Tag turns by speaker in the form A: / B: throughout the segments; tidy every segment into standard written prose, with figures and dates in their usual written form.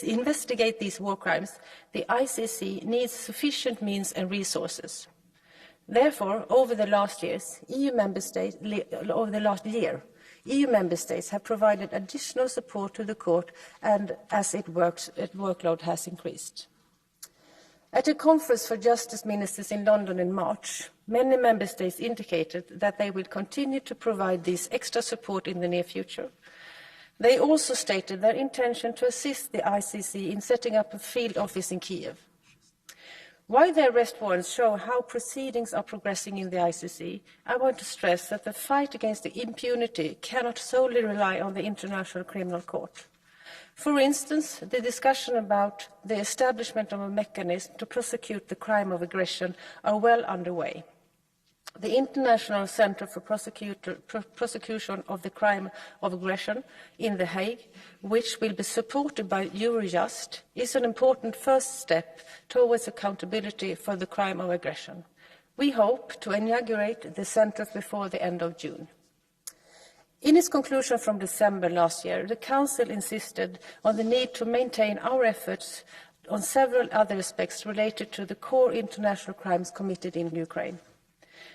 A: investigate these war crimes, the ICC needs sufficient means and resources. Therefore, over the last year, EU member states have provided additional support to the court, and as its workload has increased. At a conference for justice ministers in London in March, many member states indicated that they will continue to provide this extra support in the near future. They also stated their intention to assist the ICC in setting up a field office in Kiev. While the arrest warrants show how proceedings are progressing in the ICC, I want to stress that the fight against the impunity cannot solely rely on the International Criminal Court. For instance, the discussion about the establishment of a mechanism to prosecute the crime of aggression are well underway. The International Centre for Prosecution of the Crime of Aggression in The Hague, which will be supported by Eurojust, is an important first step towards accountability for the crime of aggression. We hope to inaugurate the centre before the end of June. In its conclusion from December last year, the Council insisted on the need to maintain our efforts on several other aspects related to the core international crimes committed in Ukraine.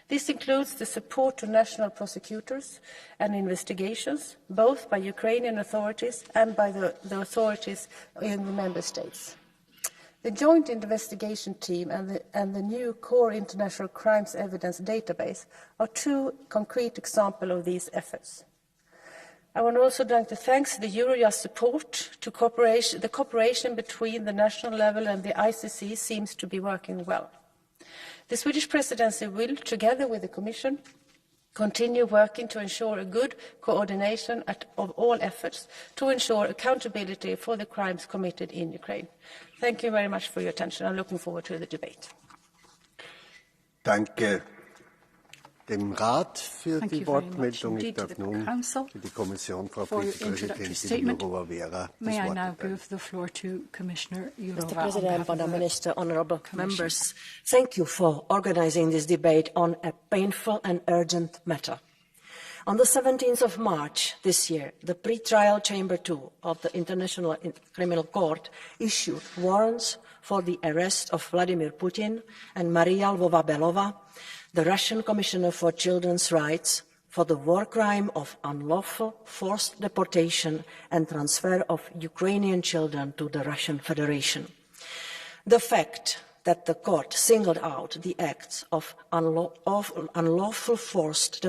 A: This includes the support to national prosecutors and investigations, both by Ukrainian authorities and by the authorities in the member states. The Joint Investigation Team and the new Core International Crimes Evidence Database are two concrete examples of these efforts. I would also like to thank the Eurojust support to cooperation. The cooperation between the national level and the ICC seems to be working well. The Swedish Presidency will, together with the Commission, continue working to ensure a good coordination of all efforts to ensure accountability for the crimes committed in Ukraine. Thank you very much for your attention. I'm looking forward to the debate.
B: Danke dem Rat für die Wortmeldung. Ich darf nun für die Kommission Frau Vizepräsidentin Jourova Vera das Wort erteilen.
C: Mr. President, Madam Minister, honourable members, thank you for organising this debate on a painful and urgent matter. On the 17th of March this year, the pre-trial Chamber 2 of the International Criminal Court issued warrants for the arrest of Vladimir Putin and Maria Lvova-Belova, the Russian Commissioner for Children's Rights, for the war crime of unlawful forced deportation and transfer of Ukrainian children to the Russian Federation. The fact that the court singled out the acts of unlawful forced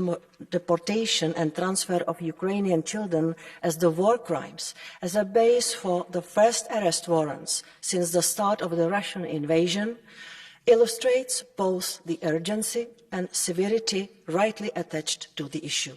C: deportation and transfer of Ukrainian children as the war crimes as a base for the first arrest warrants since the start of the Russian invasion illustrates both the urgency and severity rightly attached to the issue.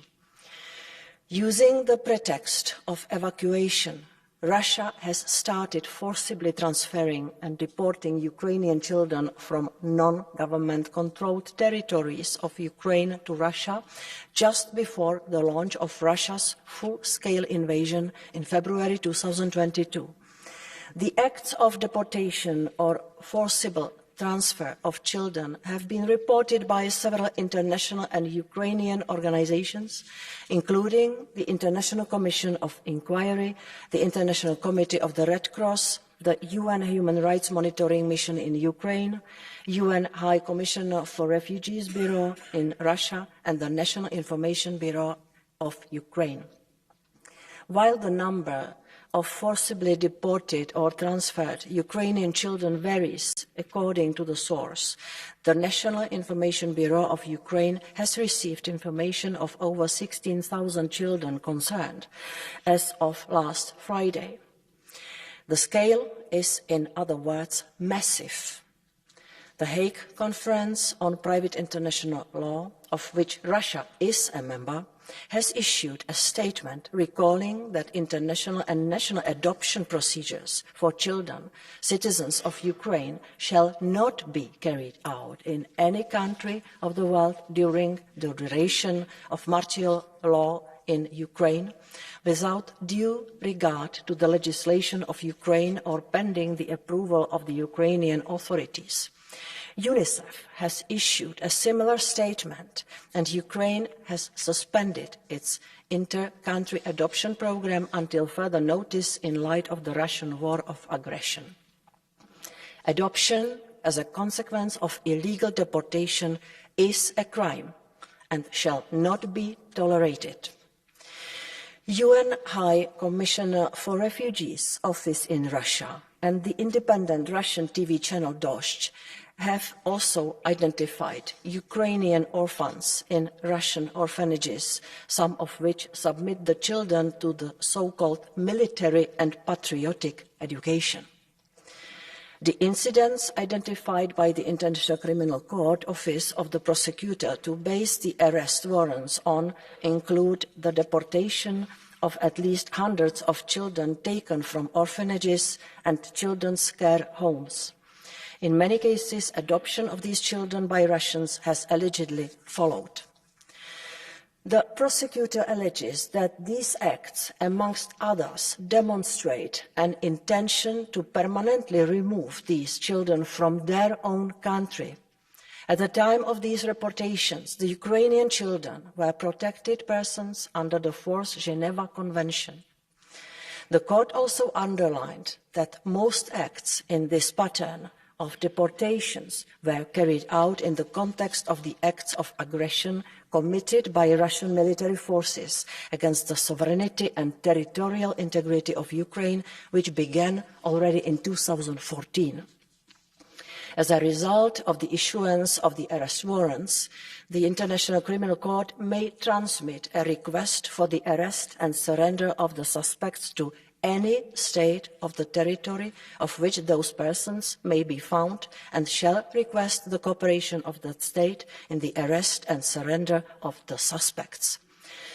C: Using the pretext of evacuation, Russia has started forcibly transferring and deporting Ukrainian children from non-government-controlled territories of Ukraine to Russia just before the launch of Russia's full-scale invasion in February 2022. The acts of deportation or forcible transfer of children have been reported by several international and Ukrainian organisations, including the International Commission of Inquiry, the International Committee of the Red Cross, the UN Human Rights Monitoring Mission in Ukraine, UN High Commissioner for Refugees Bureau in Russia, and the National Information Bureau of Ukraine. While the number of forcibly deported or transferred Ukrainian children varies according to the source, the National Information Bureau of Ukraine has received information of over 16,000 children concerned as of last Friday. The scale is, in other words, massive. The Hague Conference on Private International Law, of which Russia is a member, has issued a statement recalling that international and national adoption procedures for children, citizens of Ukraine, shall not be carried out in any country of the world during the duration of martial law in Ukraine, without due regard to the legislation of Ukraine or pending the approval of the Ukrainian authorities. UNICEF has issued a similar statement, and Ukraine has suspended its inter-country adoption program until further notice in light of the Russian war of aggression. Adoption as a consequence of illegal deportation is a crime and shall not be tolerated. UN High Commissioner for Refugees Office in Russia and the independent Russian TV channel Dozhd have also identified Ukrainian orphans in Russian orphanages, some of which submit the children to the so-called military and patriotic education. The incidents identified by the International Criminal Court Office of the prosecutor to base the arrest warrants on include the deportation of at least hundreds of children taken from orphanages and children's care homes. In many cases, adoption of these children by Russians has allegedly followed. The prosecutor alleges that these acts, amongst others, demonstrate an intention to permanently remove these children from their own country. At the time of these reportations, the Ukrainian children were protected persons under the Fourth Geneva Convention. The court also underlined that most acts in this pattern of deportations were carried out in the context of the acts of aggression committed by Russian military forces against the sovereignty and territorial integrity of Ukraine, which began already in 2014. As a result of the issuance of the arrest warrants, the International Criminal Court may transmit a request for the arrest and surrender of the suspects to any state of the territory of which those persons may be found, and shall request the cooperation of that state in the arrest and surrender of the suspects.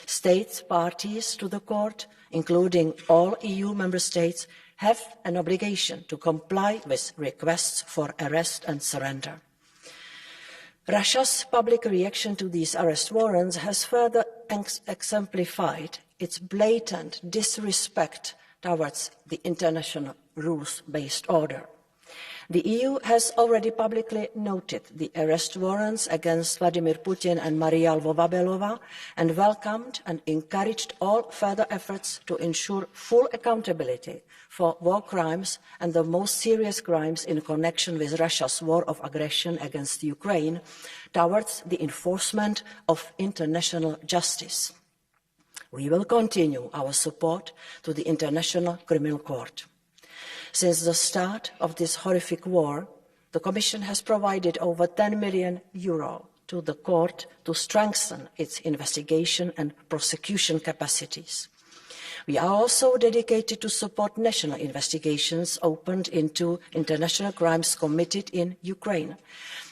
C: States parties to the court, including all EU member states, have an obligation to comply with requests for arrest and surrender. Russia's public reaction to these arrest warrants has further exemplified its blatant disrespect towards the international rules-based order. The EU has already publicly noted the arrest warrants against Vladimir Putin and Maria Lvova-Belova and welcomed and encouraged all further efforts to ensure full accountability for war crimes and the most serious crimes in connection with Russia's war of aggression against Ukraine towards the enforcement of international justice. We will continue our support to the International Criminal Court. Since the start of this horrific war, the Commission has provided over €10 million to the court to strengthen its investigation and prosecution capacities. We are also dedicated to support national investigations opened into international crimes committed in Ukraine.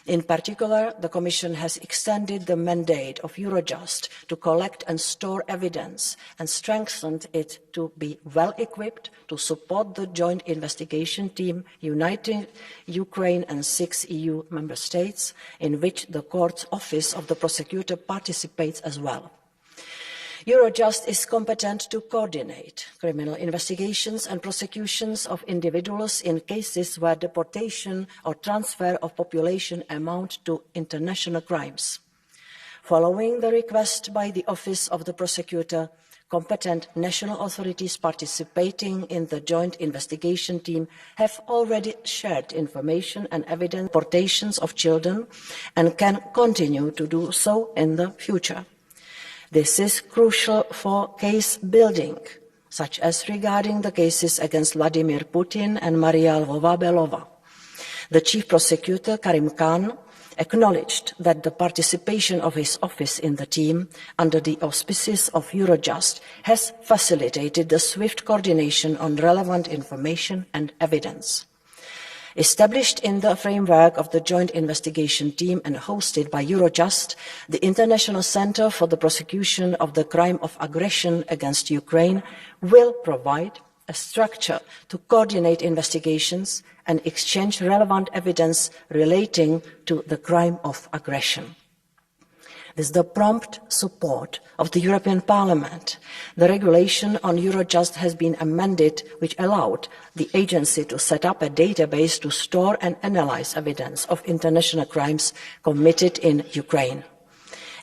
C: In particular, the Commission has extended the mandate of Eurojust to collect and store evidence and strengthened it to be well equipped to support the joint investigation team uniting Ukraine and 6 EU member states, in which the Court's Office of the Prosecutor participates as well. Eurojust is competent to coordinate criminal investigations and prosecutions of individuals in cases where deportation or transfer of population amount to international crimes. Following the request by the Office of the Prosecutor, competent national authorities participating in the joint investigation team have already shared information and evidence on deportations of children and can continue to do so in the future. This is crucial for case building, such as regarding the cases against Vladimir Putin and Maria Lvova-Belova. The Chief Prosecutor, Karim Khan, acknowledged that the participation of his office in the team, under the auspices of Eurojust, has facilitated the swift coordination on relevant information and evidence. Established in the framework of the Joint Investigation Team and hosted by Eurojust, the International Centre for the Prosecution of the Crime of Aggression against Ukraine will provide a structure to coordinate investigations and exchange relevant evidence relating to the crime of aggression. With the prompt support of the European Parliament, the regulation on Eurojust has been amended, which allowed the agency to set up a database to store and analyse evidence of international crimes committed in Ukraine.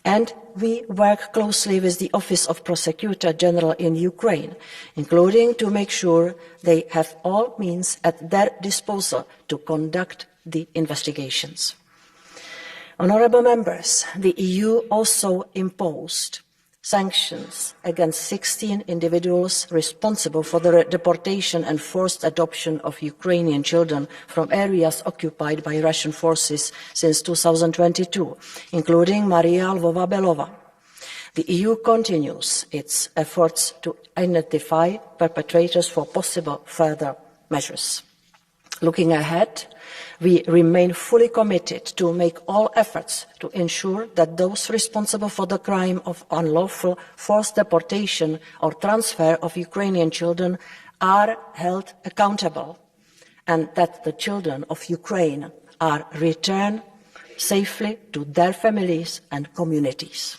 C: And we work closely with the Office of Prosecutor General in Ukraine, including to make sure they have all means at their disposal to conduct the investigations. Honourable members, the EU also imposed sanctions against 16 individuals responsible for the deportation and forced adoption of Ukrainian children from areas occupied by Russian forces since 2022, including Maria Lvova-Belova. The EU continues its efforts to identify perpetrators for possible further measures. Looking ahead, we remain fully committed to make all efforts to ensure that those responsible for the crime of unlawful forced deportation or transfer of Ukrainian children are held accountable, and that the children of Ukraine are returned safely to their families and communities.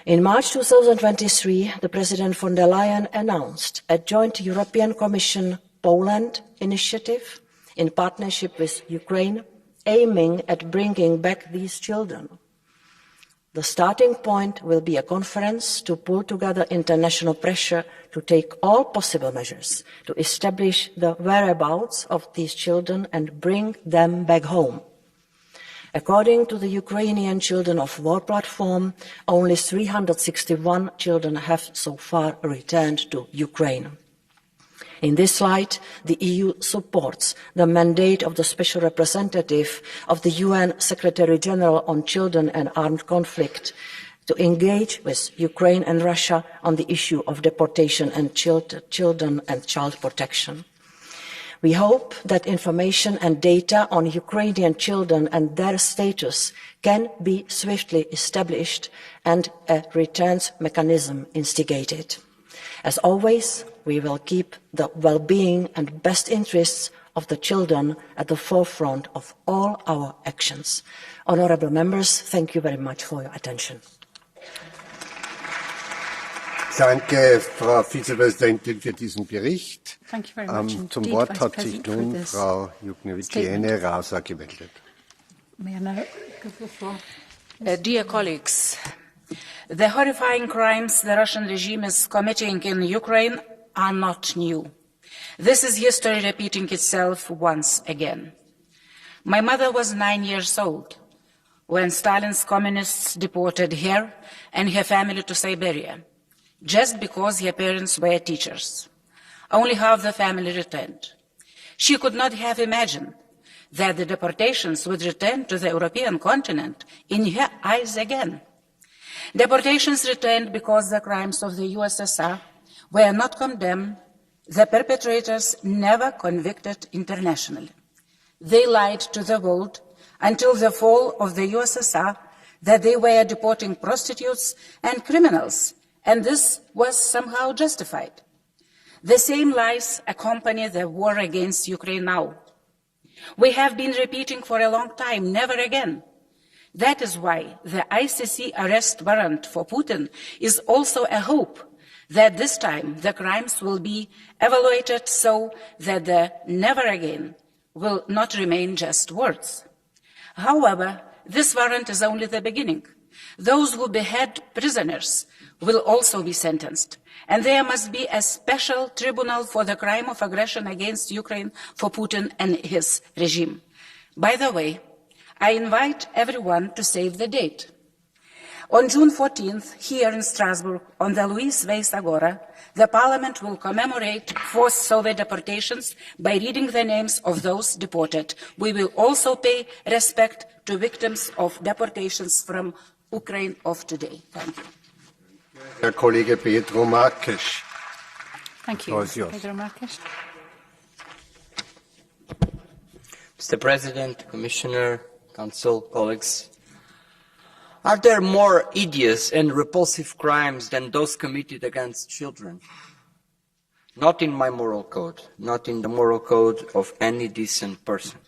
C: In March 2023, President von der Leyen announced a joint European Commission Poland initiative in partnership with Ukraine, aiming at bringing back these children. The starting point will be a conference to pull together international pressure to take all possible measures to establish the whereabouts of these children and bring them back home. According to the Ukrainian Children of War platform, only 361 children have so far returned to Ukraine. In this light, the EU supports the mandate of the Special Representative of the UN Secretary-General on Children and Armed Conflict to engage with Ukraine and Russia on the issue of deportation and children and child protection. We hope that information and data on Ukrainian children and their status can be swiftly established and a returns mechanism instigated. As always, we will keep the well-being and best interests of the children at the forefront of all our actions. Honourable members, thank you very much for your attention.
B: Danke, Frau Vizepräsidentin, für diesen Bericht.
D: Thank you very much.
B: Zum Wort hat sich nun Frau Juknevičiene Rausa gemeldet.
D: May I now give the floor?
E: Dear colleagues, the horrifying crimes the Russian regime is committing in Ukraine are not new. This is history repeating itself once again. My mother was 9 years old when Stalin's communists deported her and her family to Siberia, just because her parents were teachers. Only half the family returned. She could not have imagined that the deportations would return to the European continent in her eyes again. Deportations returned because the crimes of the USSR were not condemned, the perpetrators never convicted internationally. They lied to the world until the fall of the USSR that they were deporting prostitutes and criminals, and this was somehow justified. The same lies accompany the war against Ukraine now. We have been repeating for a long time, never again. That is why the Icc arrest warrant for Putin is also a hope that this time the crimes will be evaluated so that the never again will not remain just words. However, this warrant is only the beginning. Those who behead prisoners will also be sentenced, and there must be a special tribunal for the crime of aggression against Ukraine for Putin and his regime. By the way, I invite everyone to save the date. On June 14th, here in Strasbourg, on the Louis Weiss Agora, the Parliament will commemorate forced Soviet deportations by reading the names of those deported. We will also pay respect to victims of deportations from Ukraine of today. Thank you.
B: Herr Kollege Pedro Marques.
D: Thank you, Pedro Marques.
F: Mr. President, Commissioner, Council, colleagues, are there more hideous and repulsive crimes than those committed against children? Not in my moral code, not in the moral code of any decent person.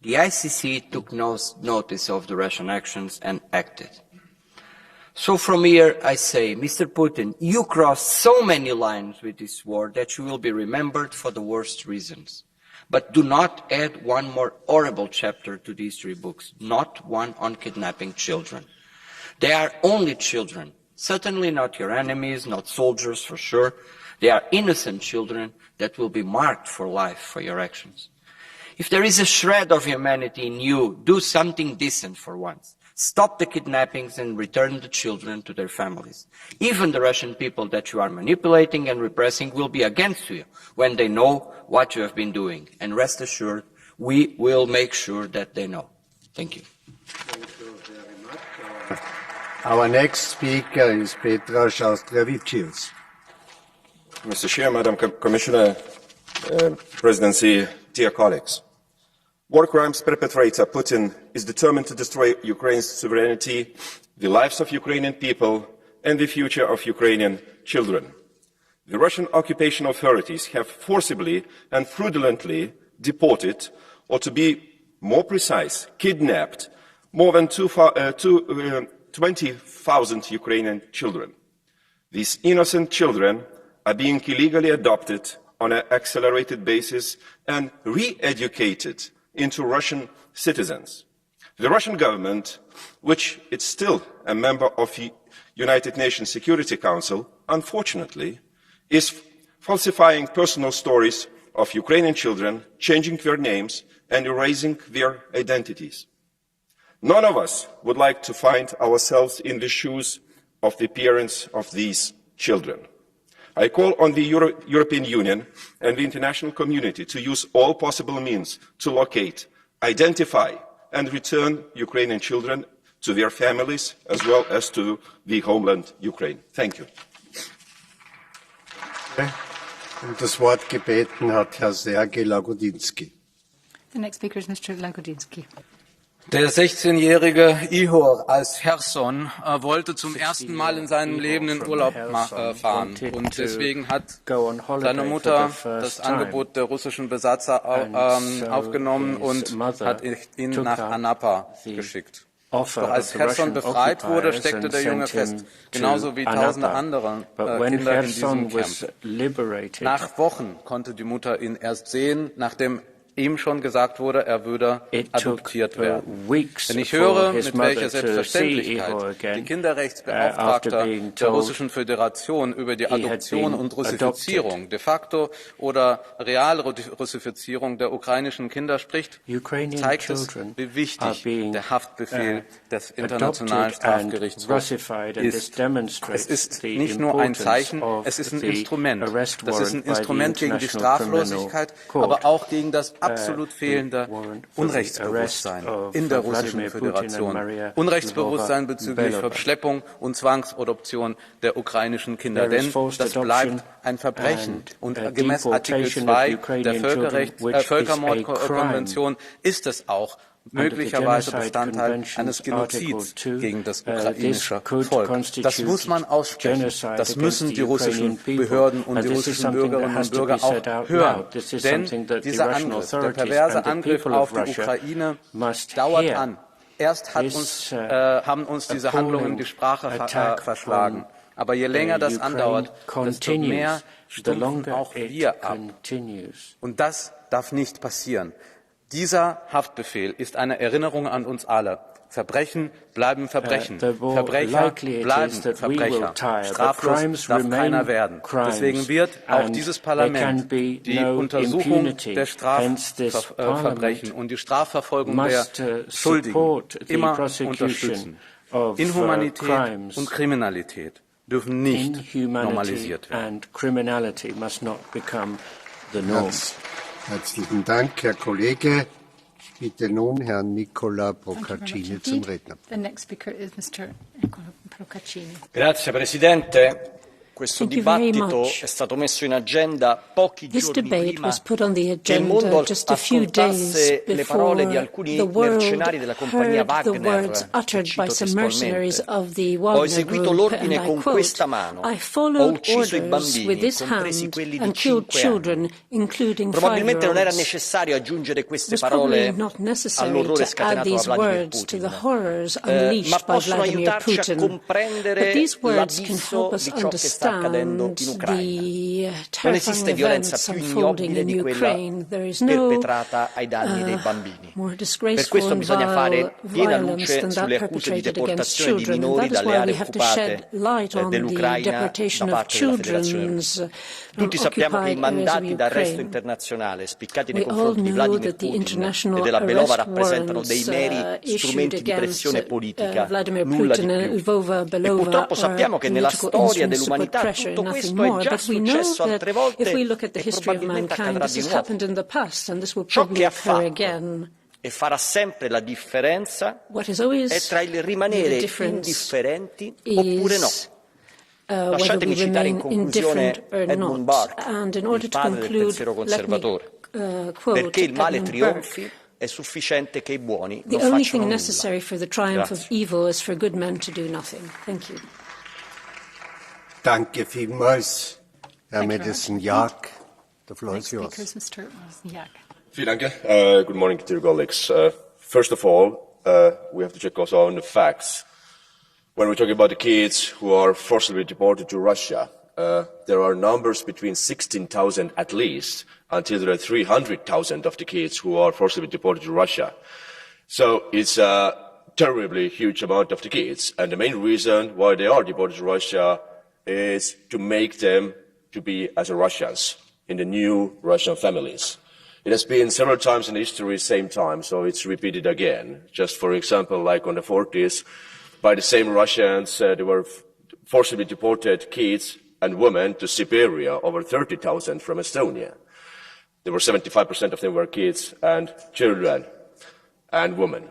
F: The Icc took no notice of the Russian actions and acted. So from here I say, Mr. Putin, you crossed so many lines with this war that you will be remembered for the worst reasons. But do not add one more horrible chapter to these 3 books, not one on kidnapping children. They are only children, certainly not your enemies, not soldiers for sure. They are innocent children that will be marked for life for your actions. If there is a shred of humanity in you, do something decent for once. Stop the kidnappings and return the children to their families. Even the Russian people that you are manipulating and repressing will be against you when they know what you have been doing. And rest assured, we will make sure that they know. Thank you.
B: Thank you very much. Our next speaker is Petra Šaustrevičius.
G: Mr. Chair, Madam Commissioner, Presidency, dear colleagues. War crimes perpetrator Putin is determined to destroy Ukraine's sovereignty, the lives of Ukrainian people, and the future of Ukrainian children. The Russian occupation authorities have forcibly and fraudulently deported, or to be more precise, kidnapped more than 20,000 Ukrainian children. These innocent children are being illegally adopted on an accelerated basis and re-educated into Russian citizens. The Russian government, which is still a member of the United Nations Security Council, unfortunately, is falsifying personal stories of Ukrainian children, changing their names and erasing their identities. None of us would like to find ourselves in the shoes of the parents of these children. I call on the European Union and the international community to use all possible means to locate, identify and return Ukrainian children to their families as well as to the homeland Ukraine. Thank you.
B: Und das Wort gebeten hat Herr Sergej Lagodinsky.
D: The next speaker is Mr. Lagodinsky.
H: Der 16-jährige Ihor aus Cherson wollte zum ersten Mal in seinem Leben in Urlaub fahren. Und deswegen hat seine Mutter das Angebot der russischen Besatzer aufgenommen und hat ihn nach Anapa geschickt. Doch als Cherson befreit wurde, steckte der Junge fest, genauso wie tausende andere Kinder in diesem Camp. Nach Wochen konnte die Mutter ihn erst sehen, nachdem ihm schon gesagt wurde, er würde adoptiert werden. Wenn ich höre, mit welcher Selbstverständlichkeit die Kinderrechtsbeauftragte der Russischen Föderation über die Adoption und Russifizierung, de facto oder reale Russifizierung der ukrainischen Kinder spricht, zeigt es, wie wichtig der Haftbefehl des Internationalen Strafgerichtshofs ist. Es ist nicht nur ein Zeichen, es ist ein Instrument. Das ist ein Instrument gegen die Straflosigkeit, aber auch gegen das absolut fehlende Unrechtsbewusstsein in der Russischen Föderation. Unrechtsbewusstsein bezüglich Verschleppung und Zwangsadoption der ukrainischen Kinder. Denn das bleibt ein Verbrechen. Und gemäß Artikel 2 der Völkermordkonvention ist es auch möglicherweise Bestandteil eines Genozids gegen das ukrainische Volk. Das muss man aussprechen. Das müssen die russischen Behörden und die russischen Bürgerinnen und Bürger auch hören. Denn dieser Angriff, der perverse Angriff auf die Ukraine, dauert an. Erst haben uns diese Handlungen die Sprache verschlagen. Aber je länger das andauert, desto mehr stumpfen auch wir ab. Und das darf nicht passieren. Dieser Haftbefehl ist eine Erinnerung an uns alle. Verbrechen bleiben Verbrechen. Verbrecher bleiben Verbrecher. Straflos darf keiner werden. Deswegen wird auch dieses Parlament die Untersuchung der Strafverbrechen und die Strafverfolgung der Schuldigen immer unterstützen. Inhumanität und Kriminalität dürfen nicht normalisiert werden.
B: Herzlichen Dank, Herr Kollege. Bitte nun Herrn Nicola Procaccini zum Redner.
D: The next speaker is Mr. Nicola Procaccini.
I: Grazie Presidente. Questo dibattito è stato messo in agenda pochi giorni prima che il mondo ascoltasse le parole di alcuni mercenari della compagnia Wagner, cito testualmente. Ho eseguito l'ordine con questa mano, ho ucciso i bambini, compresi quelli di 5 anni. Probabilmente non era necessario aggiungere queste parole all'orrore scatenato da Vladimir Putin, ma possono aiutarci a comprendere l'abisso di ciò che sta accadendo in Ucraina. Non esiste violenza più ignobile di quella perpetrata ai danni dei bambini. Per questo bisogna fare piena luce sulle accuse di deportazione di minori dalle aree occupate dell'Ucraina da parte della Federazione Russa. Tutti sappiamo che i mandati d'arresto internazionale spiccati nei confronti di Vladimir Putin e della Belova rappresentano dei meri strumenti di pressione politica, nulla di più. E purtroppo sappiamo che nella storia dell'umanità tutto questo è già successo altre volte e probabilmente accadrà di nuovo. Ciò che ha fatto e farà sempre la differenza è tra il rimanere indifferenti oppure no. Lasciatemi citare in conclusione Edmund Burke, il padre del pensiero conservatore. Perché il male trionfi è sufficiente che i buoni non facciano nulla.
B: Danke vielmals, Herr Madison-Jagg. The floor is yours.
G: Vielen Dank. Good morning, dear colleagues. First of all, we have to check also on the facts. When we're talking about the kids who are forcibly deported to Russia, there are numbers between 16,000 at least until there are 300,000 of the kids who are forcibly deported to Russia. So it's a terribly huge amount of the kids. And the main reason why they are deported to Russia is to make them to be as Russians in the new Russian families. It has been several times in history, same time, so it's repeated again. Just for example, like on the 40s, by the same Russians, they were forcibly deported kids and women to Siberia, over 30,000 from Estonia. There were 75% of them were kids and children and women.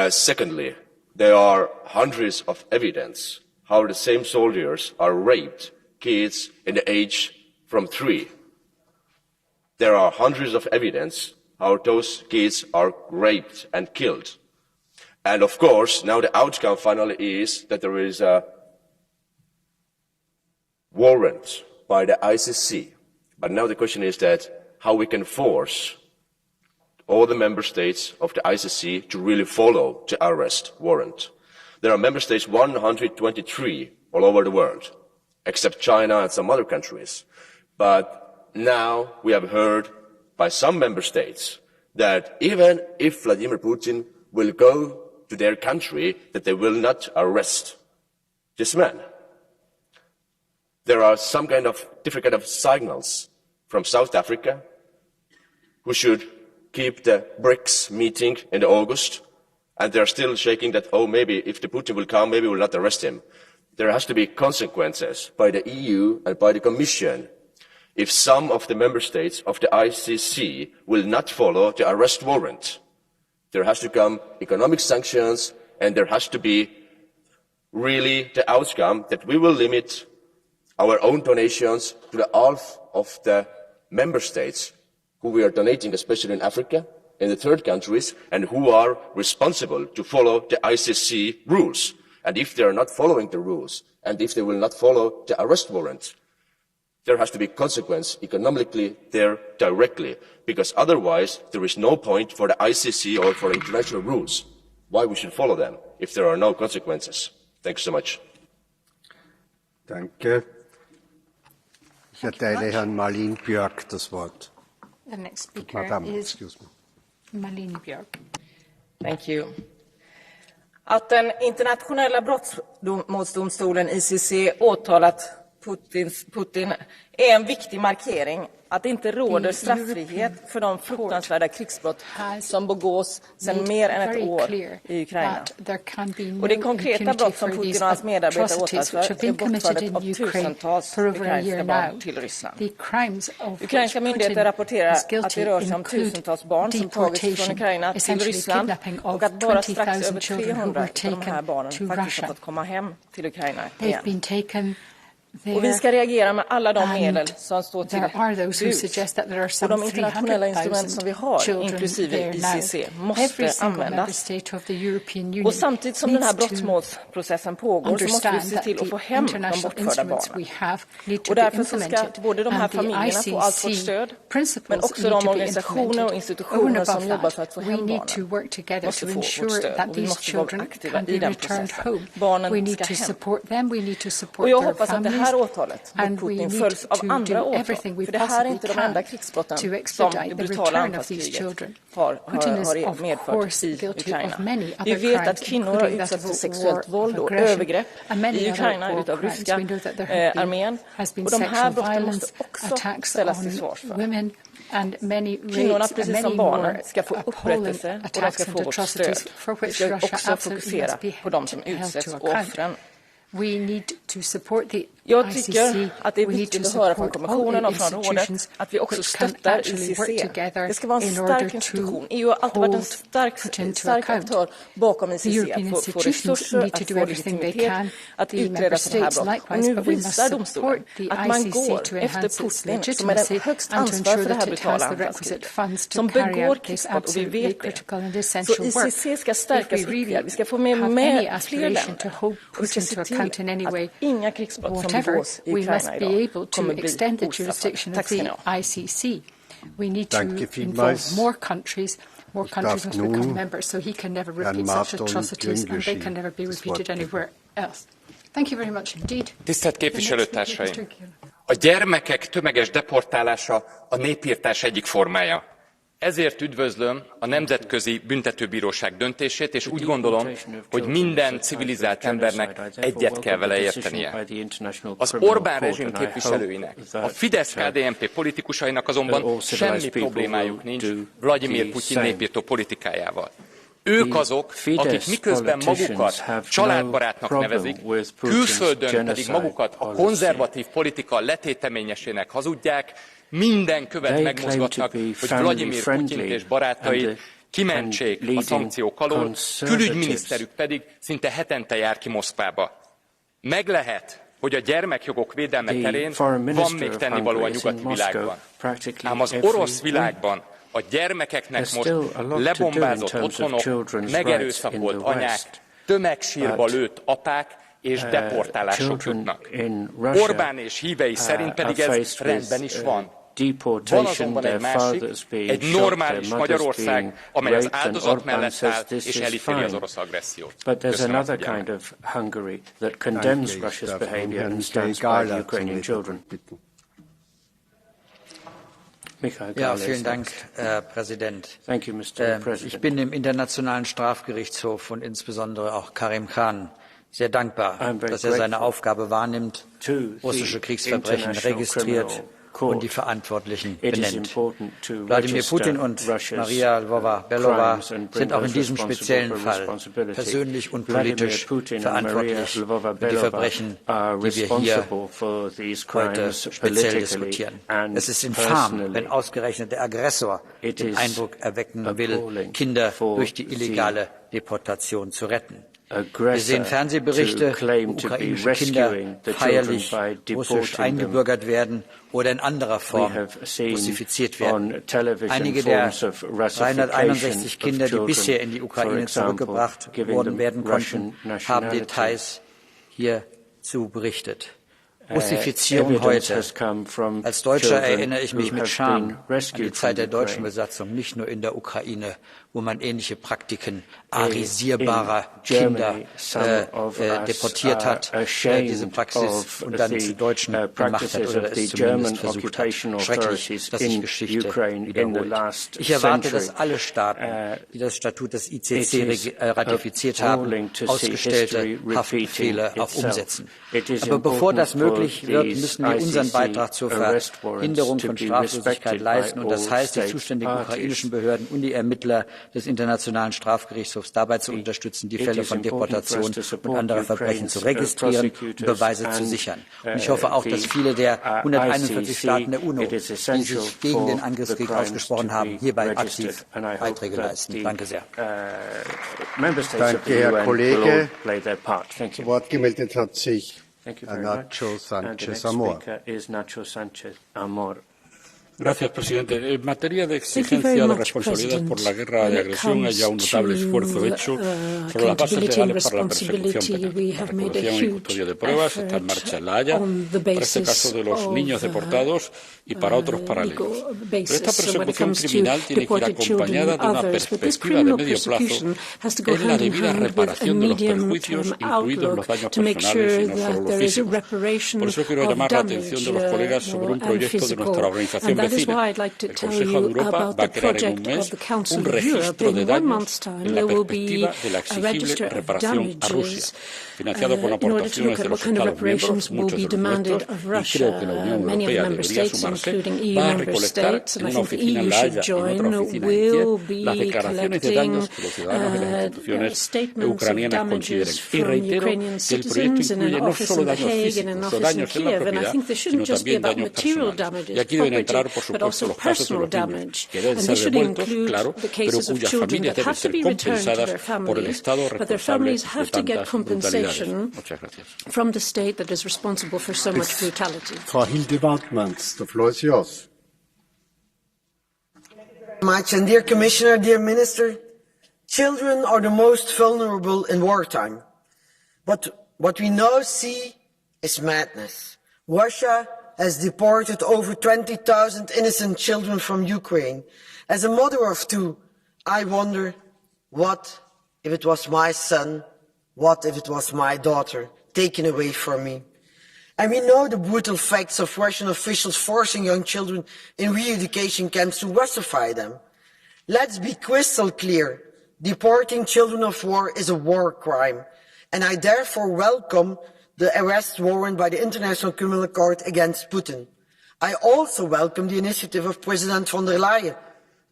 G: Secondly, there are hundreds of evidence how the same soldiers are raped kids in the age from 3. There are hundreds of evidence how those kids are raped and killed. And of course, now the outcome finally is that there is a warrant by the ICC. But now the question is that how we can force all the member states of the ICC to really follow the arrest warrant. There are member states 123 all over the world, except China and some other countries. But now we have heard by some member states that even if Vladimir Putin will go to their country, that they will not arrest this man. There are some kind of different kind of signals from South Africa, who should keep the BRICS meeting in August, and they're still shaking that, oh, maybe if the Putin will come, maybe we'll not arrest him. There has to be consequences by the EU and by the Commission if some of the member states of the ICC will not follow the arrest warrant. There has to come economic sanctions, and there has to be really the outcome that we will limit our own donations to the half of the member states who we are donating, especially in Africa, in the third countries, and who are responsible to follow the ICC rules. And if they are not following the rules, and if they will not follow the arrest warrant, there has to be consequence economically there directly, because otherwise there is no point for the ICC or for international rules why we should follow them if there are no consequences. Thanks so much.
B: Danke. Ich erteile Herrn Malin Björk das Wort.
D: The next speaker is Malin Björk.
J: Thank you. Att den internationella brottmålsdomstolen ICC åtalat Putin är en viktig markering att det inte råder straffrihet för de fruktansvärda krigsbrott som begås sedan mer än ett år i Ukraina. Och det konkreta brott som Putin och hans medarbetare åtalas för är bortförandet av tusentals ukrainska barn till Ryssland. Ukrainska myndigheter rapporterar att det rör sig om tusentals barn som tagits från Ukraina till Ryssland och att bara strax över 300 av de här barnen faktiskt har fått komma hem till Ukraina igen. Och vi ska reagera med alla de medel som står till buds. Och de internationella instrument som vi har, inklusive ICC, måste användas. Och samtidigt som den här brottmålsprocessen pågår så måste vi se till att få hem de bortförda barnen. Och därför så ska både de här familjerna få allt vårt stöd, men också de organisationer och institutioner som jobbar för att få hem barnen måste få vårt stöd. Och vi måste vara aktiva i den processen. Barnen ska hem. Och jag hoppas att det här åtalet mot Putin följs av andra åtal. För det här är inte de enda krigsbrotten som det brutala anfallskriget har medfört i Ukraina. Vi vet att kvinnor har utsatts för sexuellt våld och övergrepp i Ukraina utav ryska armén. Och de här brotten måste också ställas till svars för. Kvinnorna, precis som barnen, ska få upprättelse och de ska få vårt stöd. Vi ska också fokusera på de som utsätts och offren. Jag tycker att det är viktigt att höra från kommissionen och från rådet att vi också stöttar ICC. Det ska vara en stark institution. EU har alltid varit en stark aktör bakom ICC. Att få resurser, att få legitimitet, att utreda sådana här brott. Och nu visar domstolen att man går efter Putin, som är den högst ansvar för det här brutala anfallskriget, som begår krigsbrott, och vi vet det. Så ICC ska stärkas ytterligare. Vi ska få med fler länder. Och vi ska se till att inga krigsbrott som begås i Ukraina idag kommer bli ostraffade. Tack ska ni ha.
I: ICC. We need to involve more countries must become members, so he can never repeat such atrocities and they can never be repeated anywhere else. Thank you very much indeed.
K: Tisztelt képviselőtársaim! A gyermekek tömeges deportálása a népirtás egyik formája. Ezért üdvözlöm a Nemzetközi Büntetőbíróság döntését, és úgy gondolom, hogy minden civilizált embernek egyet kell vele értenie. Az Orbán rezsim képviselőinek, a Fidesz-KDNP politikusainak azonban semmi problémájuk nincs Vladimir Putyin népirtó politikájával. Ők azok, akik miközben magukat családbarátnak nevezik, külföldön pedig magukat a konzervatív politika letéteményesének hazudják, minden követ megmozgatnak, hogy Vladimir Putyint és barátait kimentsék a szankciók alól, külügyminiszterük pedig szinte hetente jár ki Moszkvába. Meg lehet, hogy a gyermekjogok védelme terén van még tennivaló a nyugati világban. Ám az orosz világban a gyermekeknek most lebombázott otthonok, megerőszakolt anyák, tömegsírba lőtt apák és deportálások jutnak. Orbán és hívei szerint pedig ez rendben is van. Van azonban egy másik, egy normális Magyarország, amely az áldozat mellett áll és elítéli az orosz agressziót. Köszönöm a figyelmet.
L: Ja, vielen Dank, Herr Präsident. Ich bin dem Internationalen Strafgerichtshof und insbesondere auch Karim Khan sehr dankbar, dass er seine Aufgabe wahrnimmt, russische Kriegsverbrechen registriert und die Verantwortlichen benennt. Wladimir Putin und Maria Lvova-Belova sind auch in diesem speziellen Fall persönlich und politisch verantwortlich für die Verbrechen, die wir hier heute speziell diskutieren. Es ist infam, wenn ausgerechnet der Aggressor den Eindruck erwecken will, Kinder durch die illegale Deportation zu retten. Wir sehen Fernsehberichte, wo ukrainische Kinder feierlich russisch eingebürgert werden oder in anderer Form russifiziert werden. Einige der 361 Kinder, die bisher in die Ukraine zurückgebracht werden konnten, haben Details hierzu berichtet. Russifizierung heute. Als Deutscher erinnere ich mich mit Scham an die Zeit der deutschen Besatzung, nicht nur in der Ukraine, wo man ähnliche Praktiken arisierbarer Kinder deportiert hat, diese Praxis und dann zu Deutschen gemacht hat oder es zumindest versucht hat. Schrecklich, dass sich Geschichte wiederholt. Ich erwarte, dass alle Staaten, die das Statut des ICC ratifiziert haben, ausgestellte Haftbefehle auch umsetzen. Aber bevor das möglich wird, müssen wir unseren Beitrag zur Verhinderung von Straflosigkeit leisten. Und das heißt, die zuständigen ukrainischen Behörden und die Ermittler des Internationalen Strafgerichtshofs dabei zu unterstützen, die Fälle von Deportation und anderer Verbrechen zu registrieren und Beweise zu sichern. Und ich hoffe auch, dass viele der 141 Staaten der UNO, die sich gegen den Angriffskrieg ausgesprochen haben, hierbei aktiv Beiträge leisten. Danke sehr.
B: Danke, Herr Kollege. Zu Wort gemeldet hat sich
D: Thank you very much. And the next speaker is Nacho Sanchez Amor.
M: Gracias, presidente. En materia de exigencia de responsabilidad por la guerra de agresión, hay ya un notable esfuerzo hecho sobre las bases legales para la persecución penal. La recuperación y custodia de pruebas está en marcha en La Haya, para este caso de los niños deportados y para otros paralelos. Pero esta persecución criminal tiene que ir acompañada de una perspectiva de medio plazo en la debida reparación de los perjuicios, incluidos los daños personales y no solo los físicos. Por eso quiero llamar la atención de los colegas sobre un proyecto de nuestra organización vecina. El Consejo de Europa va a crear en un mes un registro de daños en la perspectiva de la exigible reparación a Rusia, financiado con aportaciones de los Estados miembros, muchos de los nuestros, y creo que la Unión Europea debería sumarse. Va a recolectar en una oficina en La Haya y en otra oficina en Kiev las declaraciones de daños que los ciudadanos de las instituciones ucranianas consideren. Y reitero que el proyecto incluye no solo daños físicos o daños en la propiedad, sino también daños personales. Y aquí deben entrar, por supuesto, los casos de los niños, que deben ser devueltos, claro, pero cuyas familias deben ser compensadas por el Estado responsable de tantas brutalidades. Muchas gracias.
I: From the state that is responsible for so much brutality.
B: Frau Hilde-Wautmans, the floor is yours.
N: Much, and dear Commissioner, dear Minister, children are the most vulnerable in wartime. But what we now see is madness. Russia has deported over 20,000 innocent children from Ukraine. As a mother of two, I wonder, what if it was my son? What if it was my daughter taken away from me? And we know the brutal facts of Russian officials forcing young children in re-education camps to Russify them. Let's be crystal clear. Deporting children of war is a war crime. And I therefore welcome the arrest warrant by the International Criminal Court against Putin. I also welcome the initiative of President von der Leyen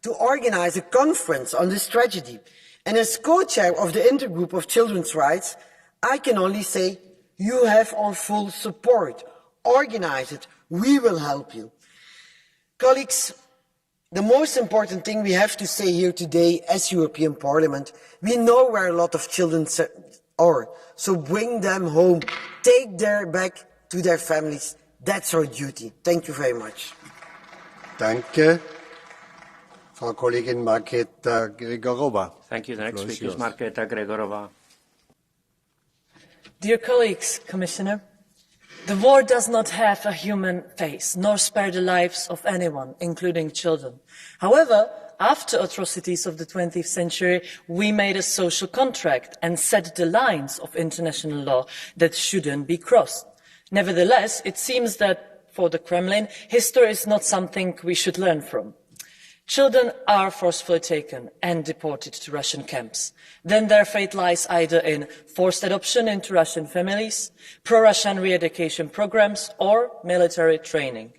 N: to organize a conference on this tragedy. And as co-chair of the Intergroup of Children's Rights, I can only say, you have our full support. Organize it. We will help you. Colleagues, the most important thing we have to say here today as European Parliament, we know where a lot of children are, so bring them home. Take them back to their families. That's our duty. Thank you very much.
B: Danke. Frau Kollegin Markéta Gregorova.
D: Thank you. The next speaker is Markéta Gregorova.
O: Dear colleagues, Commissioner, the war does not have a human face, nor spare the lives of anyone, including children. However, after atrocities of the 20th century, we made a social contract and set the lines of international law that shouldn't be crossed. Nevertheless, it seems that for the Kremlin, history is not something we should learn from. Children are forcefully taken and deported to Russian camps. Then their fate lies either in forced adoption into Russian families, pro-Russian re-education programs, or military training.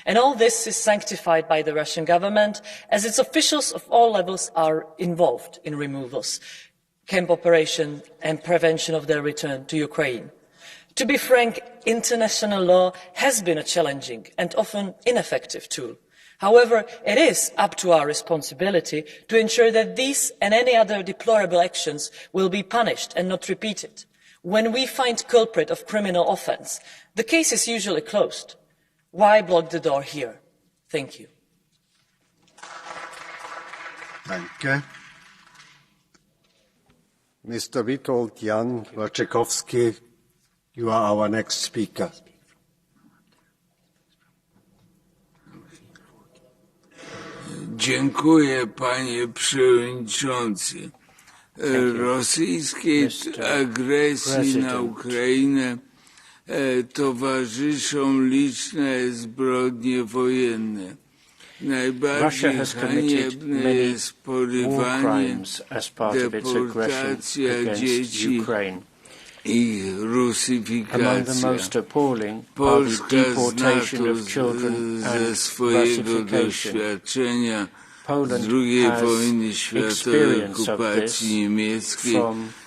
O: And all this is sanctified by the Russian government, as its officials of all levels are involved in removals, camp operation and prevention of their return to Ukraine. To be frank, international law has been a challenging and often ineffective tool. However, it is up to our responsibility to ensure that these and any other deplorable actions will be punished and not repeated. When we find culprit of criminal offence, the case is usually closed. Why block the door here? Thank you.
B: Danke. Mr. Witold Jan Wojciechowski, you are our next speaker.
P: Dziękuję, panie przewodniczący. Rosyjskiej agresji na Ukrainę towarzyszą liczne zbrodnie wojenne. Najbardziej haniebne jest porywanie, deportacja dzieci i rusyfikacja. Polska zna to ze swojego doświadczenia z II wojny światowej, okupacji niemieckiej.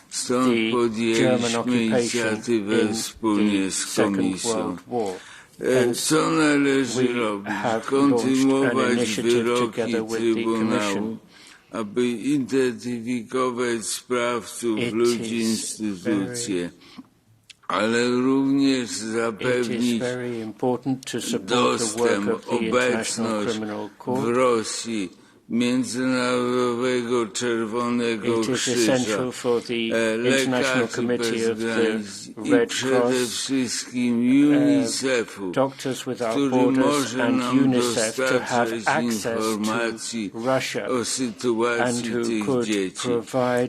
P: Stąd podjęliśmy inicjatywę wspólnie z Komisją. Co należy robić? Kontynuować wyroki Trybunału, aby identyfikować sprawców, ludzi, instytucje, ale również zapewnić dostęp, obecność w Rosji Międzynarodowego Czerwonego Krzyża, lekarzy bez granic i przede wszystkim UNICEF-u, który może nam dostarczać informacji o sytuacji tych dzieci.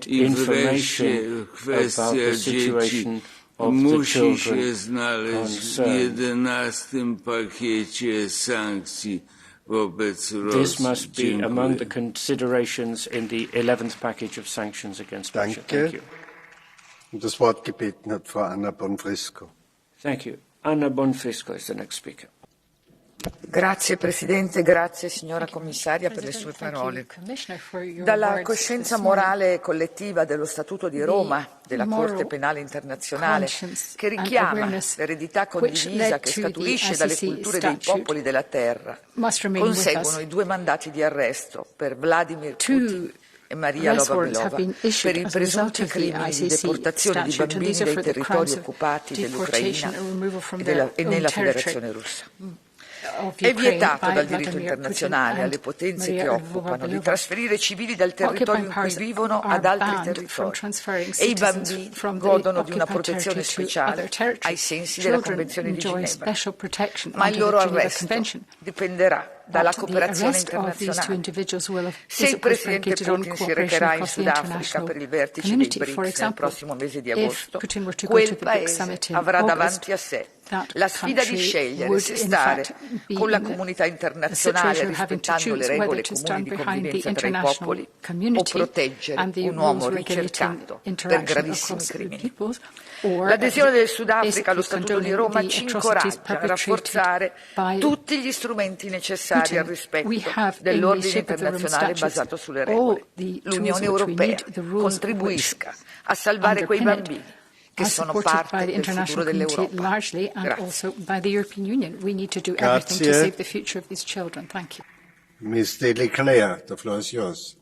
P: I wreszcie kwestia dzieci musi się znaleźć w 11. pakiecie sankcji wobec Rosji.
D: This must be among the considerations in the 11th package of sanctions against Russia. Thank you.
B: Das Wort gebeten hat Frau Anna Bonfrisco.
D: Thank you. Anna Bonfrisco is the next speaker.
Q: Grazie Presidente, grazie signora Commissaria per le sue parole. Dalla coscienza morale collettiva dello Statuto di Roma, della Corte Penale Internazionale, che richiama l'eredità condivisa che scaturisce dalle culture dei popoli della terra, conseguono i 2 mandati di arresto per Vladimir Putin e Maria Lvova per i presunti crimini di deportazione di bambini dai territori occupati dell'Ucraina e nella Federazione Russa. È vietato dal diritto internazionale alle potenze che occupano di trasferire civili dal territorio in cui vivono ad altri territori e i bambini godono di una protezione speciale ai sensi della Convenzione di Ginevra. Ma il loro arresto dipenderà dalla cooperazione internazionale. Se il Presidente Putin si recherà in Sudafrica per il vertice dei BRICS nel prossimo mese di agosto, quel Paese avrà davanti a sé la sfida di scegliere se stare con la comunità internazionale rispettando le regole comuni di convivenza tra i popoli o proteggere un uomo ricercato per gravissimi crimini. L'adesione del Sudafrica allo Statuto di Roma ci incoraggia a rafforzare tutti gli strumenti necessari al rispetto dell'ordine internazionale basato sulle regole. L'Unione Europea contribuisca a salvare quei bambini che sono parte del futuro dell'Europa.
B: Grazie. Ms. Leclerc, the floor is yours.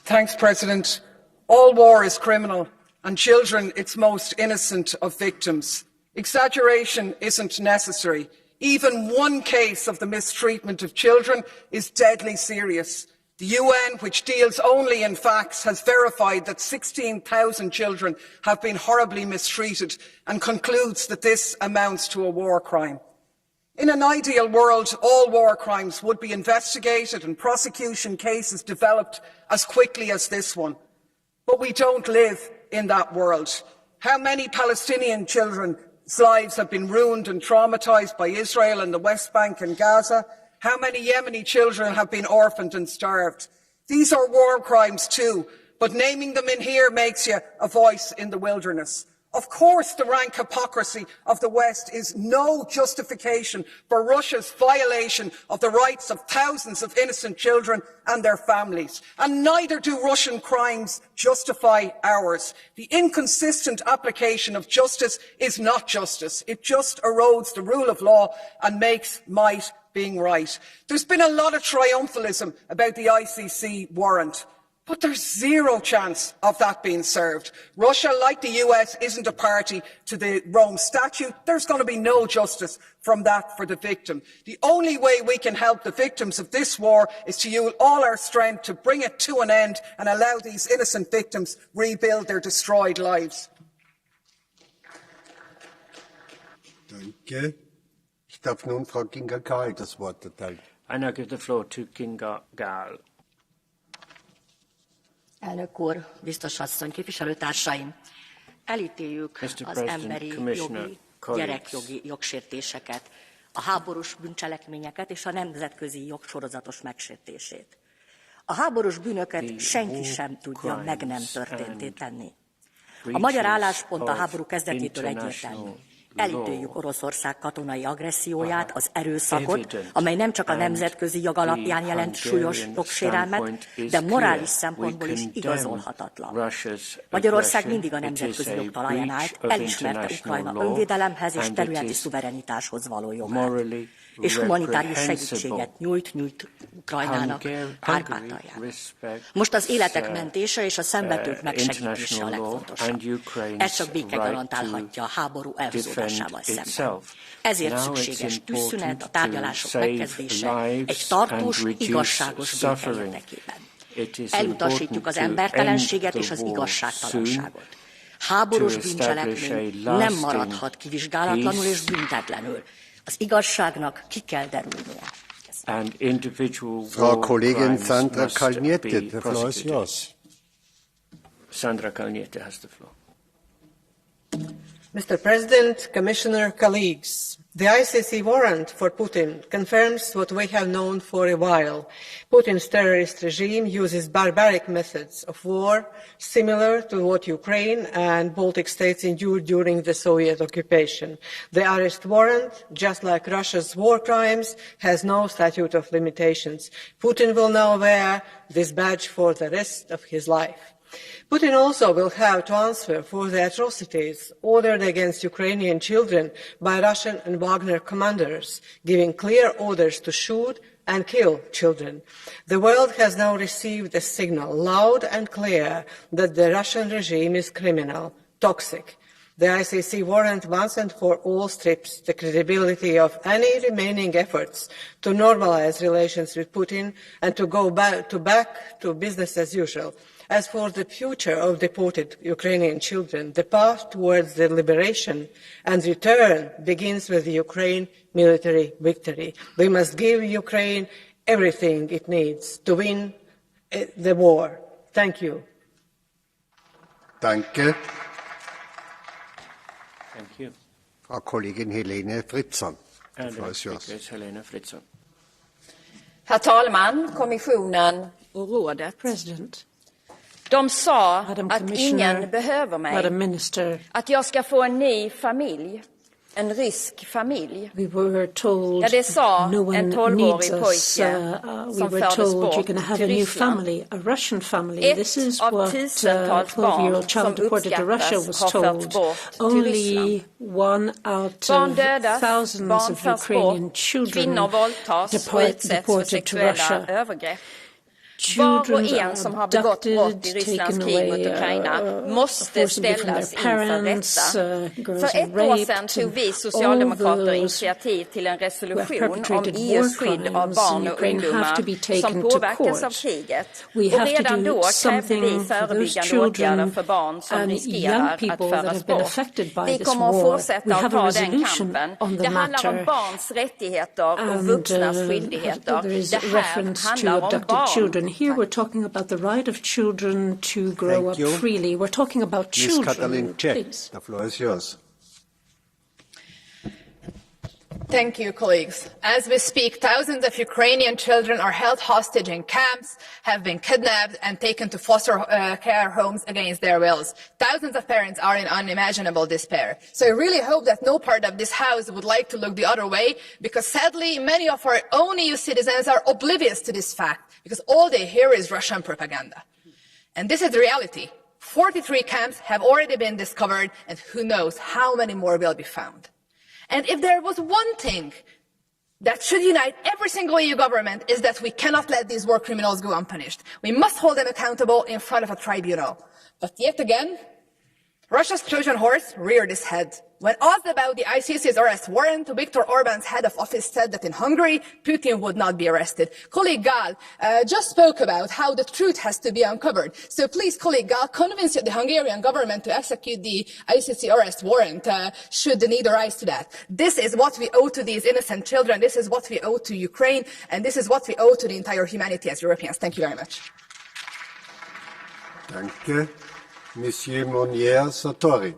R: Thanks, President. All war is criminal, and children its most innocent of victims. Exaggeration isn't necessary. Even one case of the mistreatment of children is deadly serious. The UN, which deals only in facts, has verified that 16,000 children have been horribly mistreated and concludes that this amounts to a war crime. In an ideal world, all war crimes would be investigated and prosecution cases developed as quickly as this one. But we don't live in that world. How many Palestinian children's lives have been ruined and traumatised by Israel in the West Bank and Gaza? How many Yemeni children have been orphaned and starved? These are war crimes too, but naming them in here makes you a voice in the wilderness. Of course, the rank hypocrisy of the West is no justification for Russia's violation of the rights of thousands of innocent children and their families. And neither do Russian crimes justify ours. The inconsistent application of justice is not justice. It just erodes the rule of law and makes might being right. There's been a lot of triumphalism about the ICC warrant. But there's zero chance of that being served. Russia, like the US, isn't a party to the Rome Statute. There's going to be no justice from that for the victim. The only way we can help the victims of this war is to use all our strength to bring it to an end and allow these innocent victims rebuild their destroyed lives.
B: Danke. Ich darf nun Frau Kinga Gál das Wort erteilen.
D: I now give the floor to Kinga Gál.
S: Elnök úr, biztos asszony, képviselőtársaim! Elítéljük az emberi jogi, gyerekjogi jogsértéseket, a háborús bűncselekményeket és a nemzetközi jog sorozatos megsértését. A háborús bűnöket senki sem tudja meg nem történtté tenni. A magyar álláspont a háború kezdetétől egyértelmű. Elítéljük Oroszország katonai agresszióját, az erőszakot, amely nem csak a nemzetközi jog alapján jelent súlyos jogsérelmet, de morális szempontból is igazolhatatlan. Magyarország mindig a nemzetközi jog talaján állt, elismerte Ukrajna önvédelemhez és területi szuverenitáshoz való jogát. és humanitárius segítséget nyújt Ukrajnának Kárpátalján. Most az életek mentése és a szenvedők megsegítése a legfontosabb. Ez csak béke garantálhatja a háború elhúzódásával szemben. Ezért szükséges tűzszünet, a tárgyalások megkezdése egy tartós, igazságos béke érdekében. Elutasítjuk az embertelenséget és az igazságtalanságot. Háborús bűncselekmény nem maradhat kivizsgálatlanul és büntetlenül. Az igazságnak ki kell derülnie.
B: Frau Kollegin Sandra Kalniete, the floor is yours.
D: Sandra Kalniete has the floor.
A: Mr. President, Commissioner, colleagues, the ICC warrant for Putin confirms what we have known for a while. Putin's terrorist regime uses barbaric methods of war similar to what Ukraine and Baltic states endured during the Soviet occupation. The arrest warrant, just like Russia's war crimes, has no statute of limitations. Putin will now wear this badge for the rest of his life. Putin also will have to answer for the atrocities ordered against Ukrainian children by Russian and Wagner commanders, giving clear orders to shoot and kill children. The world has now received a signal, loud and clear, that the Russian regime is criminal, toxic. The ICC warrant once and for all strips the credibility of any remaining efforts to normalize relations with Putin and to go back to business as usual. As for the future of deported Ukrainian children, the path towards their liberation and return begins with the Ukraine military victory. We must give Ukraine everything it needs to win the war. Thank you.
B: Danke.
D: Thank you.
B: Frau Kollegin Helene Fritzon.
D: Helene Fritzon.
J: Herr talman, kommissionen och rådet.
I: President.
J: De sa att ingen behöver mig, att jag ska få en ny familj, en rysk familj.
I: We were told
J: det sa
I: no
J: en
I: one
J: 12-årig
I: needs us. We were told you're going to have a new family, a Russian family. This is what a 12-year-old child deported to Russia was told. Only one out of thousands of Ukrainian children deported to Russia.
J: Var och en som har begått brott i Rysslands krig mot Ukraina måste ställas inför rätta. För ett år sedan tog vi socialdemokrater initiativ till en resolution om EUs skydd av barn och ungdomar som påverkas av kriget. Och redan då krävde vi förebyggande åtgärder för barn som riskerar att föras bort. Vi kommer att fortsätta att ta den kampen. Det handlar om barns rättigheter och vuxnas skyldigheter. Det här handlar om barn.
I: Here we're talking about the right of children to grow up freely. We're talking about children. Please.
B: The floor is yours.
T: Thank you, colleagues. As we speak, thousands of Ukrainian children are held hostage in camps, have been kidnapped and taken to foster care homes against their wills. Thousands of parents are in unimaginable despair. So I really hope that no part of this House would like to look the other way, because sadly, many of our own EU citizens are oblivious to this fact, because all they hear is Russian propaganda. And this is the reality. 43 camps have already been discovered, and who knows how many more will be found. And if there was one thing that should unite every single EU government, is that we cannot let these war criminals go unpunished. We must hold them accountable in front of a tribunal. But yet again, Russia's Trojan horse reared its head. When asked about the ICC's arrest warrant, Viktor Orban's head of office said that in Hungary, Putin would not be arrested. Colleague Gál just spoke about how the truth has to be uncovered. So please, colleague Gál, convince the Hungarian government to execute the ICC arrest warrant should the need arise to that. This is what we owe to these innocent children. This is what we owe to Ukraine. And this is what we owe to the entire humanity as Europeans. Thank you very much.
B: Danke. Monsieur Monnier Sartori.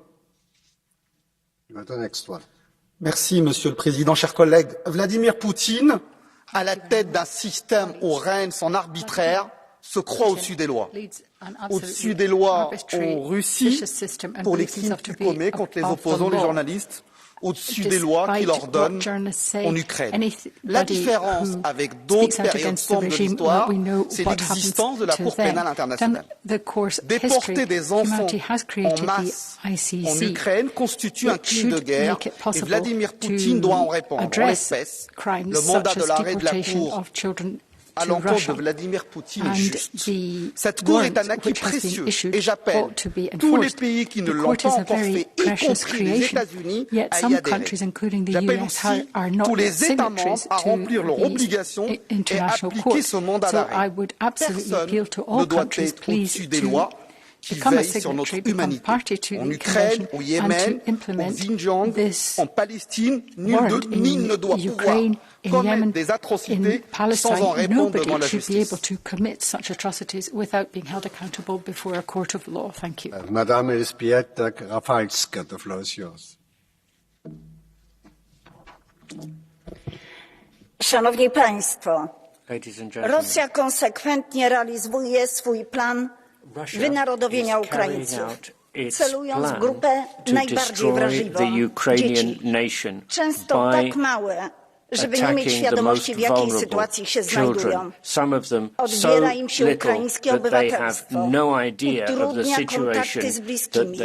B: The next one.
U: Merci, Monsieur le Président, chers collègues. Vladimir Poutine, à la tête d'un système où règne son arbitraire, se croit au-dessus des lois. Au-dessus des lois en Russie pour les crimes qu'il commet contre les opposants, les journalistes. au-dessus des lois qui l'ordonnent en Ukraine. La différence avec d'autres périodes sombres de l'histoire, c'est l'existence de la Cour pénale internationale. Déporter des enfants en masse en Ukraine constitue un crime de guerre et Vladimir Poutine doit en répondre. En l'espèce, le mandat de l'arrêt de la Cour à l'encontre de Vladimir Poutine est juste. Cette Cour est un acquis précieux et j'appelle tous les pays qui ne l'ont pas encore fait, y compris les États-Unis, à y adhérer. J'appelle aussi tous les États membres à remplir leurs obligations et à appliquer ce mandat d'arrêt. Personne ne doit être au-dessus des lois qui veillent sur notre humanité. En Ukraine, au Yémen, au Xinjiang, en Palestine, nul ne doit pouvoir commettre des atrocités sans en répondre devant la justice.
B: Madame Elżbieta Rafalska, the floor is yours.
C: Szanowni Państwo, Rosja konsekwentnie realizuje swój plan wynarodowienia Ukraińców, celując w grupę najbardziej wrażliwą, dzieci, często tak małe, żeby nie mieć świadomości, w jakiej sytuacji się znajdują. Odbiera im się ukraińskie obywatelstwo, utrudnia kontakty z bliskimi,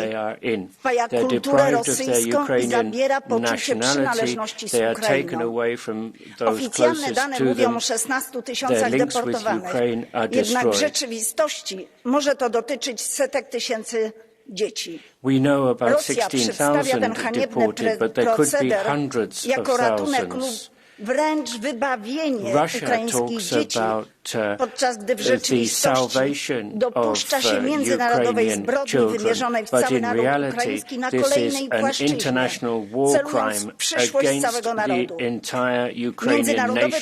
C: wpaja kulturę rosyjską i zabiera poczucie przynależności z Ukrainą. Oficjalne dane mówią o 16 tysiącach deportowanych, jednak w rzeczywistości może to dotyczyć setek tysięcy dzieci. Rosja przedstawia ten haniebny proceder jako ratunek lub wręcz wybawienie ukraińskich dzieci, podczas gdy w rzeczywistości dopuszcza się międzynarodowej zbrodni wymierzonej w cały naród ukraiński na kolejnej płaszczyźnie, celując w przyszłość całego narodu. Międzynarodowy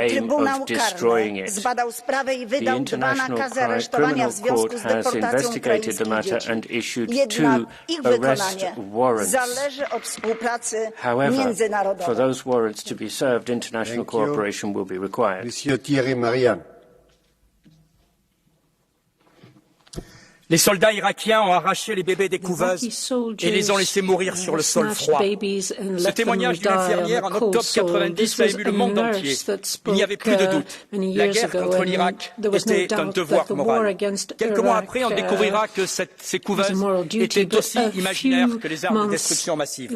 C: Trybunał Karny zbadał sprawę i wydał 2 nakazy aresztowania w związku z deportacją ukraińskich dzieci. Jednak ich wykonanie zależy od współpracy międzynarodowej.
D: Served, international cooperation will be required.
B: Monsieur Thierry Marianne.
V: Les soldats irakiens ont arraché les bébés des couveuses et les ont laissés mourir sur le sol froid. Ce témoignage d'une infirmière en octobre 90 a ému le monde entier. Il n'y avait plus de doute. La guerre contre l'Irak était un devoir moral. Quelques mois après, on découvrira que ces couveuses étaient aussi imaginaires que les armes de destruction massive.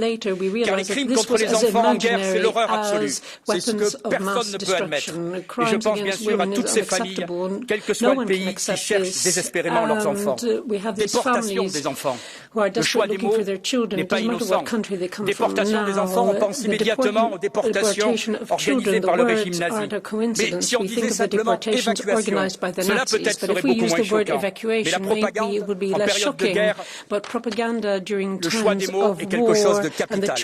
V: Car les crimes contre les enfants en guerre, c'est l'horreur absolue. C'est ce que personne ne peut admettre. Et je pense bien sûr à toutes ces familles, quel que soit le pays, qui cherchent désespérément leurs enfants. Déportation des enfants. Le choix des mots n'est pas innocent. Déportation des enfants, on pense immédiatement aux déportations organisées par le régime nazi. Mais si on disait simplement évacuation, cela peut-être serait beaucoup moins choquant. Mais la propagande, en période de guerre, le choix des mots est quelque chose de capital.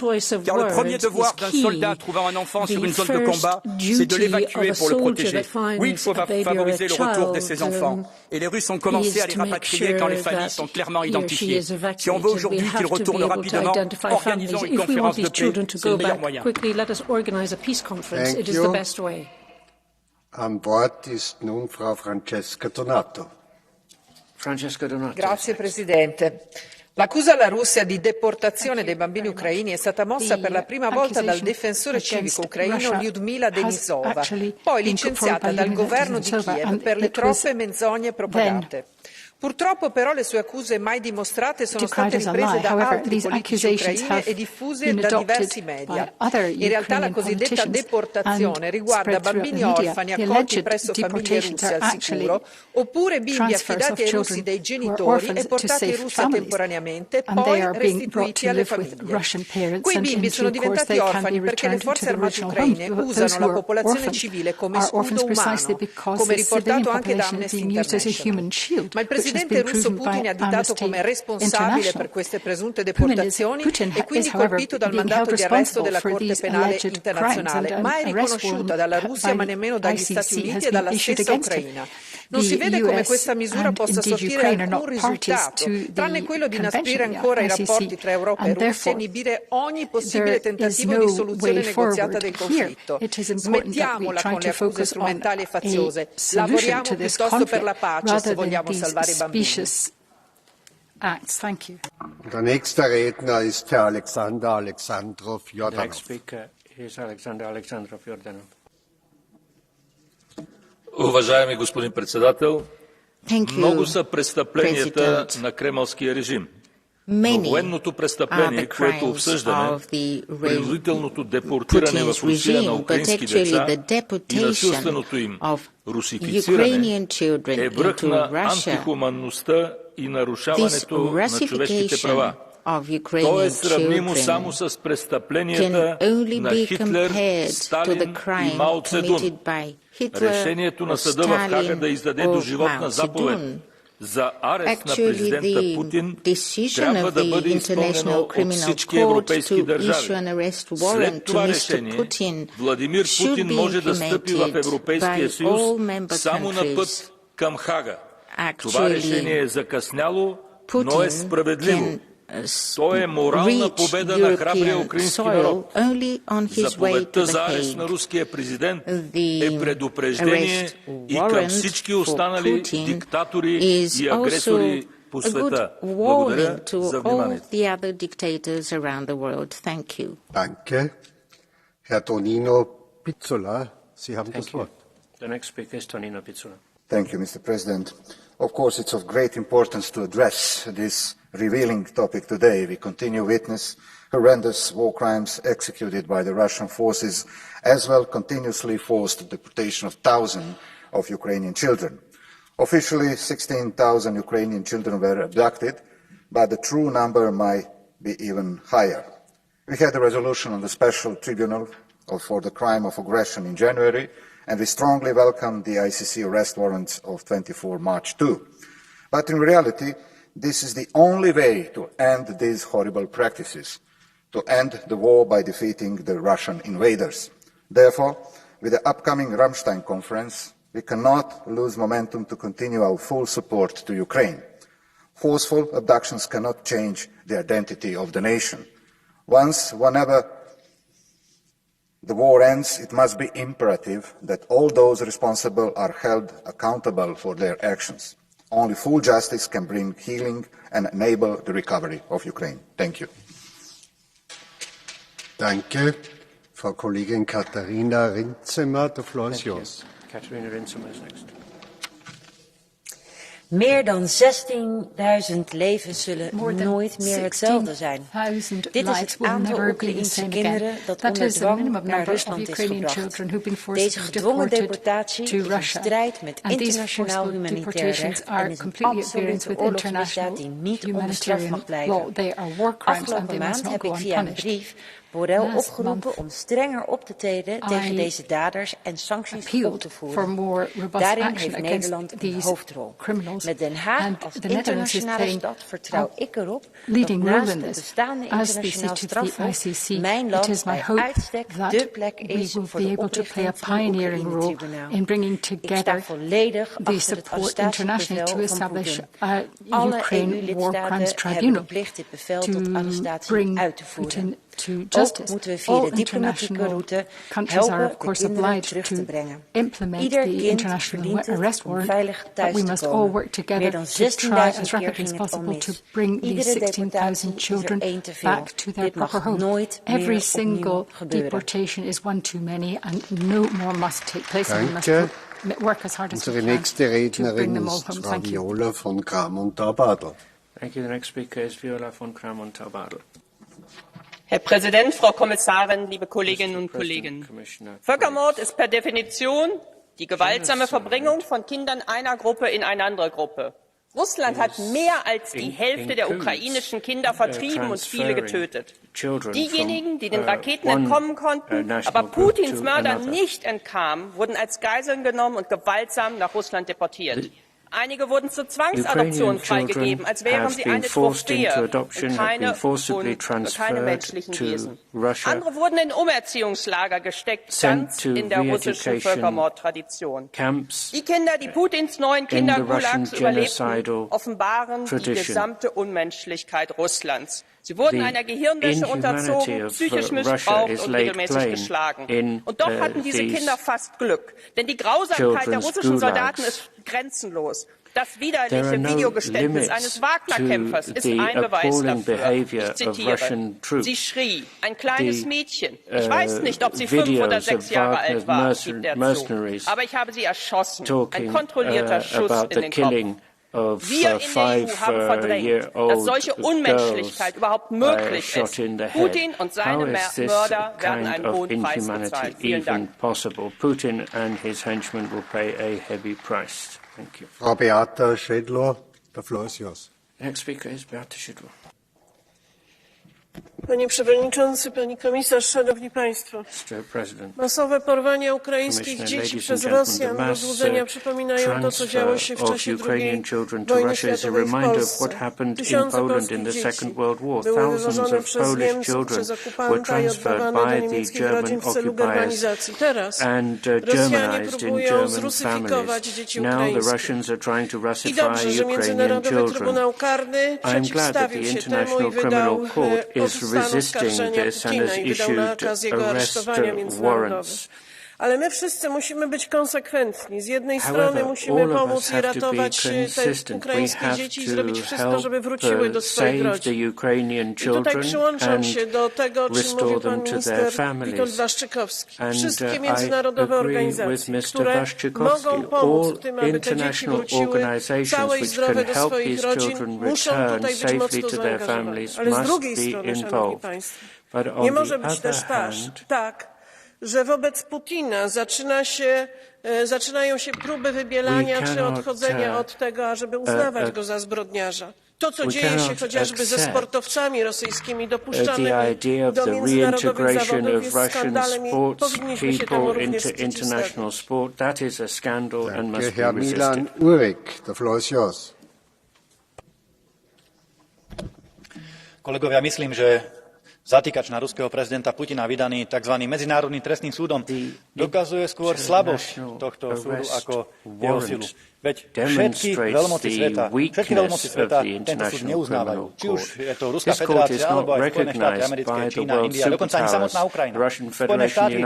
V: Car le premier devoir d'un soldat trouvant un enfant sur une zone de combat, c'est de l'évacuer pour le protéger. Oui, il faut favoriser le retour de ces enfants. Et les Russes ont commencé à les rapatrier quand les familles sont clairement identifiées. Si on veut aujourd'hui qu'ils retournent rapidement, organisons une conférence de paix. C'est le meilleur moyen.
B: An Bord ist nun Frau Francesca Donato.
W: Grazie Presidente. L'accusa alla Russia di deportazione dei bambini ucraini è stata mossa per la prima volta dal difensore civico ucraino Lyudmila Denisova, poi licenziata dal governo di Kiev per le troppe menzogne propagate. Purtroppo però le sue accuse mai dimostrate sono state riprese da altri politici ucraini e diffuse da diversi media. In realtà la cosiddetta deportazione riguarda bambini orfani accolti presso famiglie russe al sicuro, oppure bimbi affidati ai russi dai genitori e portati in Russia temporaneamente, poi restituiti alle famiglie. Quei bimbi sono diventati orfani perché le forze armate ucraine usano la popolazione civile come scudo umano, come riportato anche da Amnesty International. Ma il presidente russo Putin è additato come responsabile per queste presunte deportazioni e quindi colpito dal mandato di arresto della Corte Penale Internazionale, mai riconosciuta dalla Russia ma nemmeno dagli Stati Uniti e dalla stessa Ucraina. Non si vede come questa misura possa sortire alcun risultato, tranne quello di inasprirare ancora i rapporti tra Europa e Russia e inibire ogni possibile tentativo di soluzione negoziata del conflitto. Smettiamola con le accuse strumentali e faziose, lavoriamo piuttosto per la pace se vogliamo salvare i bambini.
E: acts. Thank you.
B: Der nächste Redner ist Herr Alexander Alexandrov Jordanov.
D: The next speaker is Alexander Alexandrov Jordanov.
F: Уважаеми господин председател, много са престъпленията на кремълския режим. Но военното престъпление, което обсъждаме, принудителното депортиране в Русия на украински деца и насилственото им русифициране, е връх на антихуманността и нарушаването на човешките права. То е сравнимо само с престъпленията на Хитлер, Сталин и Мао Цедун. Решението на съда в Хага да издаде доживотна заповед за арест на президента Путин трябва да бъде изпълнено от всички европейски държави. След това решение Владимир Путин може да стъпи в Европейския съюз само на път към Хага. Това решение е закъсняло, но е справедливо. То е морална победа на храбрия украински народ. Заповедта за арест на руския президент е предупреждение и към всички останали диктатори и агресори по света. Благодаря за вниманието.
B: Danke. Herr Tonino Pizzola, Sie haben das Wort.
D: The next speaker is Tonino Pizzola.
H: Thank you, Mr. President. Of course, it's of great importance to address this revealing topic today. We continue to witness horrendous war crimes executed by the Russian forces, as well continuously forced deportation of thousands of Ukrainian children. Officially, 16,000 Ukrainian children were abducted, but the true number might be even higher. We had a resolution on the special tribunal for the crime of aggression in January, and we strongly welcome the ICC arrest warrants of 24 March too. But in reality, this is the only way to end these horrible practices, to end the war by defeating the Russian invaders. Therefore, with the upcoming Ramstein conference, we cannot lose momentum to continue our full support to Ukraine. Forceful abductions cannot change the identity of the nation. Whenever the war ends, it must be imperative that all those responsible are held accountable for their actions. Only full justice can bring healing and enable the recovery of Ukraine. Thank you.
B: Danke. Frau Kollegin Katharina Rindzimmer, the floor is yours.
D: Katharina Rindzimmer is next.
X: Meer dan 16.000 levens zullen nooit meer hetzelfde zijn. Dit is het aantal Oekraïense kinderen dat onder dwang naar Rusland is gebracht. Deze gedwongen deportatie is in strijd met internationaal humanitair recht en is een absolute oorlogsmisdaad die niet onbestraft mag blijven. Afgelopen maand heb ik via een brief Borrell opgeroepen om strenger op te treden tegen deze daders en sancties op te voeren. Daarin heeft Nederland een hoofdrol. Met Den Haag als internationale stad vertrouw ik erop dat naast het bestaande internationaal strafhof mijn land bij uitstek dé plek is voor de oprichting van het Oekraïne-tribunaal. Ik sta volledig achter het arrestatiebevel van Poetin. Alle EU-lidstaten hebben de plicht dit bevel tot arrestatie uit te voeren. Ook moeten we via de diplomatieke route helpen de kinderen terug te brengen. Ieder kind verdient het om veilig thuis te komen. Meer dan 16.000 keer ging het al mis. Iedere deportatie is er één te veel. Dit mag nooit meer opnieuw gebeuren.
B: Danke. Unsere nächste Rednerin ist Frau Viola von Kramon-Taubadel.
D: Thank you. The next speaker is Viola von Kramon-Taubadel.
Y: Herr Präsident, Frau Kommissarin, liebe Kolleginnen und Kollegen! Völkermord ist per Definition die gewaltsame Verbringung von Kindern einer Gruppe in eine andere Gruppe. Russland hat mehr als die Hälfte der ukrainischen Kinder vertrieben und viele getötet. Diejenigen, die den Raketen entkommen konnten, aber Putins Mördern nicht entkamen, wurden als Geiseln genommen und gewaltsam nach Russland deportiert. Einige wurden zur Zwangsadoption freigegeben, als wären sie eine Trophäe und keine menschlichen Wesen. Andere wurden in Umerziehungslager gesteckt, ganz in der russischen Völkermordtradition. Die Kinder, die Putins neuen Kindergulags überlebten, offenbaren die gesamte Unmenschlichkeit Russlands. Sie wurden einer Gehirnwäsche unterzogen, psychisch missbraucht und regelmäßig geschlagen. Und doch hatten diese Kinder fast Glück, denn die Grausamkeit der russischen Soldaten ist grenzenlos. Das widerliche Videogeständnis eines Wagner-Kämpfers ist ein Beweis dafür. Ich zitiere, sie schrie, ein kleines Mädchen. Ich weiß nicht, ob sie 5 oder 6 Jahre alt war, gibt er zu. Aber ich habe sie erschossen. Ein kontrollierter Schuss in den Kopf. Wir in der EU haben verdrängt, dass solche Unmenschlichkeit überhaupt möglich ist. Putin und seine Mörder werden einen hohen Preis bezahlen. Vielen Dank.
D: Putin and his henchmen will pay a heavy price. Thank you.
B: Frau Beata Szydło, the floor is yours.
D: Next speaker is Beata Szydło.
E: Panie Przewodniczący, Pani Komisarz, Szanowni Państwo. Masowe porwania ukraińskich dzieci przez Rosjan do złudzenia przypominają to, co działo się w czasie II wojny światowej w Polsce. Tysiące polskich dzieci były wywożone przez Niemców, przez okupanta i oddawane do niemieckich rodzin w celu germanizacji. Teraz Rosjanie próbują zrusyfikować dzieci ukraińskie. I dobrze, że Międzynarodowy Trybunał Karny przeciwstawił się temu i wydał
D: resisting this and has issued arrest warrants.
E: Ale my wszyscy musimy być konsekwentni. Z jednej strony musimy pomóc i ratować te ukraińskie dzieci i zrobić wszystko, żeby wróciły do swoich rodzin. I tutaj przyłączam się do tego, o czym mówił pan minister Witold Waszczykowski. Wszystkie międzynarodowe organizacje, które mogą pomóc tym, aby te dzieci wróciły całe i zdrowe do swoich rodzin, muszą tutaj być mocno zaangażowane. Ale z drugiej strony, szanowni państwo, nie może być też tak, że wobec Putina zaczynają się próby wybielania czy odchodzenia od tego, ażeby uznawać go za zbrodniarza. To, co dzieje się chociażby ze sportowcami rosyjskimi dopuszczanymi do międzynarodowych zawodów, jest skandalem i powinniśmy się temu również przeciwstawić.
B: Herr Milan Urek, the floor is yours.
G: Kolegovia, myslím, že zatýkač na ruského prezidenta Putina vydaný tzv. Medzinárodným trestným súdom dokazuje skôr slabosť tohto súdu ako jeho silu. Veď všetky veľmoci sveta tento súd neuznávajú. Či už je to Ruská federácia, alebo aj Spojené štáty americké, Čína, India, dokonca ani samotná Ukrajina. Spojené štáty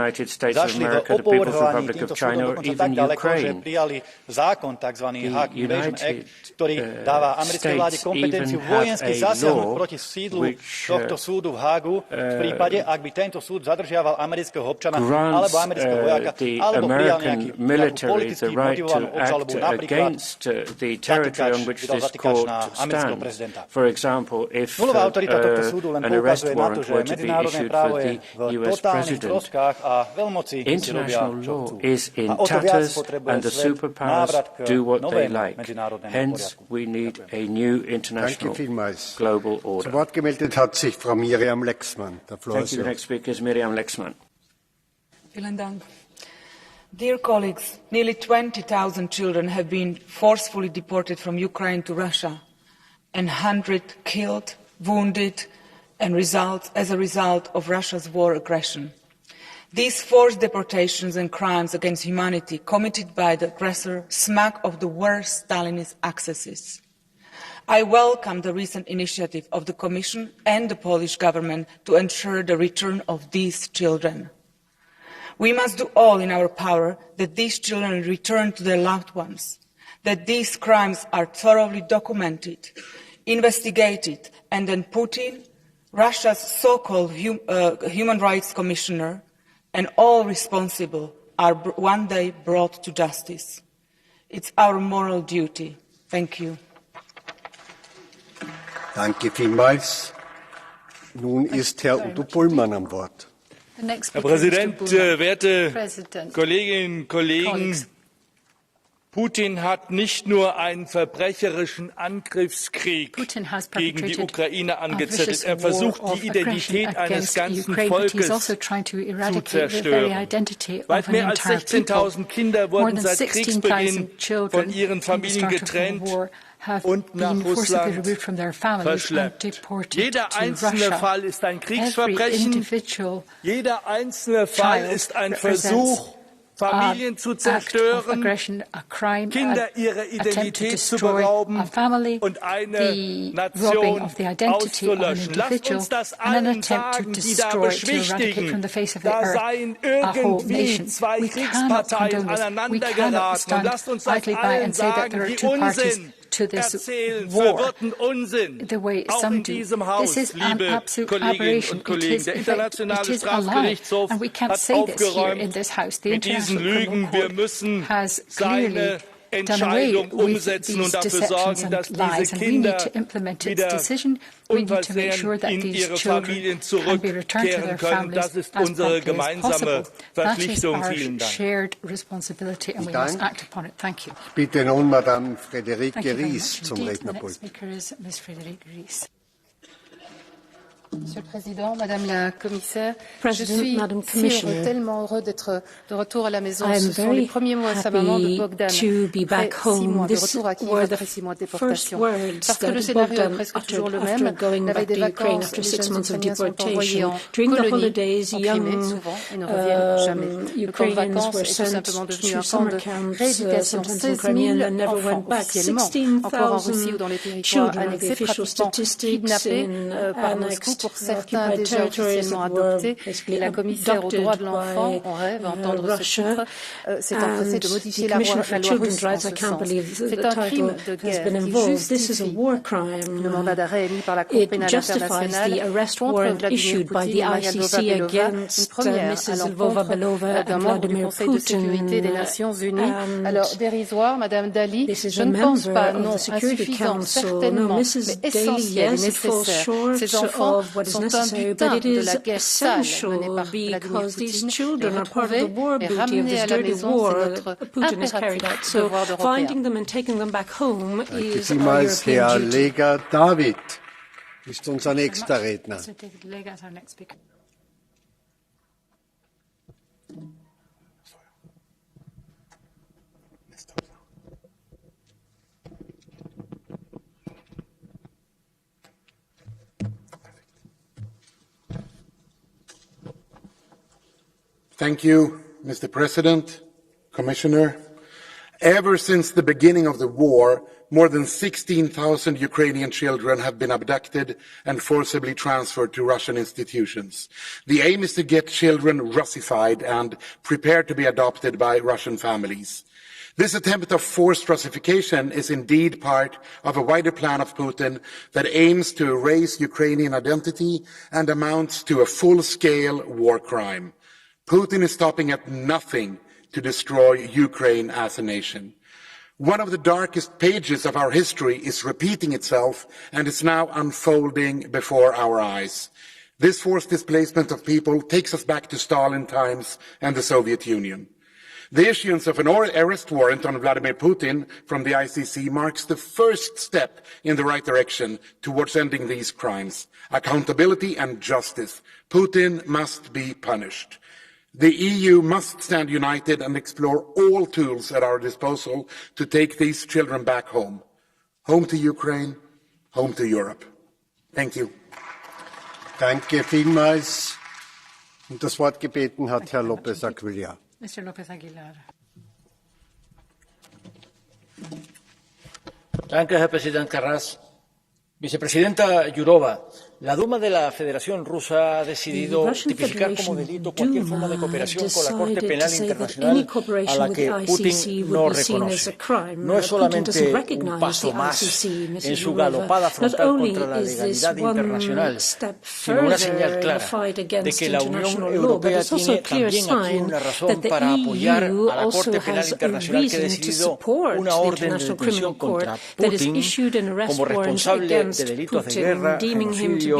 G: zašli do opovrhovaní týmto súdom dokonca tak ďaleko, že prijali zákon tzv. Hague Invasion Act, ktorý dáva americkej vláde kompetenciu vojensky zasiahnuť proti sídlu tohto súdu v Hágu v prípade, ak by tento súd zadržiaval amerického občana alebo amerického vojáka, alebo prijal nejakú politicky motivovanú obžalobu
D: against the territory on which this court stands. For example, if an arrest warrant were to be issued for the US president, international law is in tatters and the superpowers do what they like. Hence, we need a new international global order.
B: Zu Wort gemeldet hat sich Frau Miriam Lexmann.
D: Thank you. Next speaker is Miriam Lexmann.
W: Vielen Dank. Dear colleagues, nearly 20,000 children have been forcefully deported from Ukraine to Russia, and 100 killed, wounded, and as a result of Russia's war aggression. These forced deportations and crimes against humanity committed by the aggressor smack of the worst Stalinist excesses. I welcome the recent initiative of the Commission and the Polish government to ensure the return of these children. We must do all in our power that these children return to their loved ones, that these crimes are thoroughly documented, investigated, and then Putin, Russia's so-called human rights commissioner, and all responsible are one day brought to justice. It's our moral duty. Thank you.
B: Danke vielmals. Nun ist Herr Udo Bullmann am Wort.
F: Herr Präsident, werte Kolleginnen und Kollegen! Putin hat nicht nur einen verbrecherischen Angriffskrieg gegen die Ukraine angezettelt, er versucht, die Identität eines ganzen Volkes zu zerstören. Weit mehr als 16.000 Kinder wurden seit Kriegsbeginn von ihren Familien getrennt und nach Russland verschleppt. Jeder einzelne Fall ist ein Kriegsverbrechen, jeder einzelne Fall ist ein Versuch,
V: Familien zu zerstören, Kinder ihrer Identität zu berauben und eine Nation auszulöschen. Lasst uns das allen sagen, die da beschwichtigen, da seien irgendwie zwei Kriegsparteien aneinandergeraten. Und lasst uns das allen sagen, die Unsinn erzählen, verwirrten Unsinn, auch in diesem Haus, liebe Kolleginnen und Kollegen. Der Internationale Strafgerichtshof hat aufgeräumt mit diesen Lügen. Wir müssen seine Entscheidung umsetzen und dafür sorgen, dass diese Kinder wieder unversehrt in ihre Familien zurückkehren können. Das ist unsere gemeinsame Verpflichtung. Vielen Dank.
B: Ich bitte nun Madame Frédérique Ries zum Rednerpult.
K: Monsieur le Président, Madame la Commissaire, je suis tellement heureux d'être de retour à la maison. Ce sont les premiers mots à sa maman de Bogdan, après 6 mois de retour à Kiev après 6 mois de déportation. Parce que le scénario est presque toujours le même. La veille des vacances, les jeunes Ukrainiens sont envoyés en colonie, en Crimée souvent, et ne reviennent jamais. Le camp de vacances est tout simplement devenu un camp de rééducation. 16 000 enfants officiellement, encore en Russie ou dans les territoires annexés, pratiquement kidnappés par Moscou. Pour certains déjà officiellement adoptés, et la commissaire aux droits de l'enfant, on rêve entendre ce titre, s'est empressée de modifier la loi russe en ce sens. C'est un crime de guerre qui justifie le mandat d'arrêt émis par la Cour pénale internationale contre Vladimir Poutine et Maria Lvova-Belova, une première à l'encontre d'un membre du Conseil de sécurité des Nations Unies. Alors, dérisoire, Madame Dalli, je ne pense pas, non, insuffisant, certainement, mais essentiel et nécessaire. Ces enfants sont un butin de la guerre sale menée par Vladimir Poutine et retrouver et ramener à la maison, c'est notre impératif devoir d'Européens.
B: Danke vielmals, Herr Lega David ist unser nächster Redner.
L: Thank you, Mr. President, Commissioner. Ever since the beginning of the war, more than 16,000 Ukrainian children have been abducted and forcibly transferred to Russian institutions. The aim is to get children Russified and prepared to be adopted by Russian families. This attempt of forced Russification is indeed part of a wider plan of Putin that aims to erase Ukrainian identity and amounts to a full-scale war crime. Putin is stopping at nothing to destroy Ukraine as a nation. One of the darkest pages of our history is repeating itself and is now unfolding before our eyes. This forced displacement of people takes us back to Stalin times and the Soviet Union. The issuance of an arrest warrant on Vladimir Putin from the ICC marks the first step in the right direction towards ending these crimes. Accountability and justice. Putin must be punished. The EU must stand united and explore all tools at our disposal to take these children back home. Home to Ukraine, home to Europe. Thank you.
B: Danke vielmals. Und das Wort gebeten hat Herr López Aguilar.
M: Mr. López Aguilar.
N: Danke, Herr Präsident Karas. Vicepresidenta Jourova, la Duma de la Federación Rusa ha decidido tipificar como delito cualquier forma de cooperación con la Corte Penal Internacional a la que Putin no reconoce. No es solamente un paso más en su galopada frontal contra la legalidad internacional, sino una señal clara de que la Unión Europea tiene también aquí una razón para apoyar a la Corte Penal Internacional que ha decidido una orden de detención contra Putin como responsable de delitos de guerra, genocidio,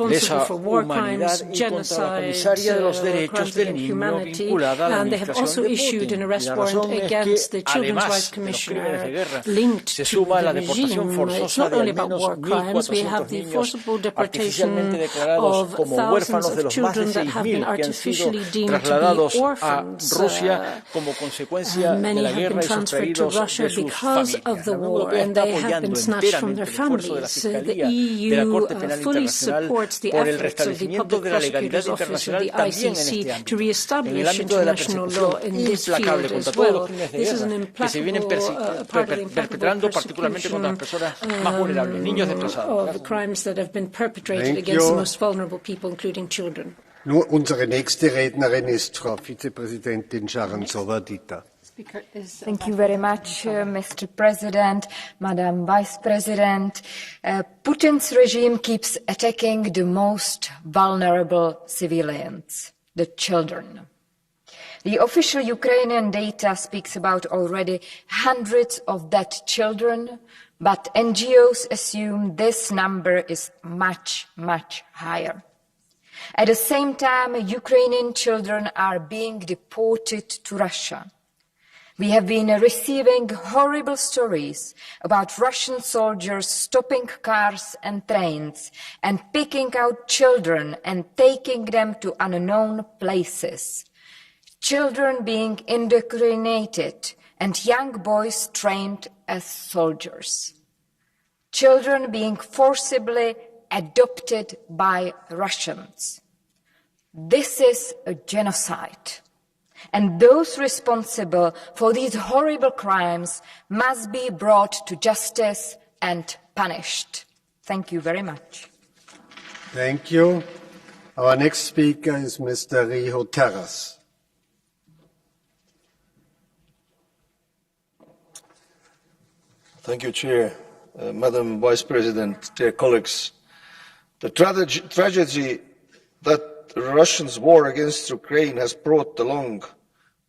N: lesa humanidad y contra la comisaria de los derechos del niño vinculada a la administración de Putin. La razón es que, además de los crímenes de guerra, se suma la deportación forzosa de al menos 1.400 niños artificialmente declarados como huérfanos de los más de 6.000 que han sido trasladados a Rusia como consecuencia de la guerra y sustraídos de sus familias. La Unión Europea está apoyando enteramente el esfuerzo de la Fiscalía de la Corte Penal Internacional
U: internacional por el restablecimiento de la legalidad internacional también en este ámbito, en el ámbito de la persecución implacable contra todos los crímenes de guerra que se vienen perpetrando particularmente contra las personas más vulnerables, niños desplazados.
B: Unsere nächste Rednerin ist Frau Vizepräsidentin Sharantsova-Dita.
M: Thank you very much, Mr. President, Madam Vice President. Putin's regime keeps attacking the most vulnerable civilians, the children. The official Ukrainian data speaks about already hundreds of dead children, but NGOs assume this number is much, much higher. At the same time, Ukrainian children are being deported to Russia. We have been receiving horrible stories about Russian soldiers stopping cars and trains and picking out children and taking them to unknown places. Children being indoctrinated and young boys trained as soldiers. Children being forcibly adopted by Russians. This is a genocide. And those responsible for these horrible crimes must be brought to justice and punished. Thank you very much.
B: Thank you. Our next speaker is Mr. Riho Terras.
O: Thank you, Chair. Madam Vice President, dear colleagues, the tragedy that Russia's war against Ukraine has brought along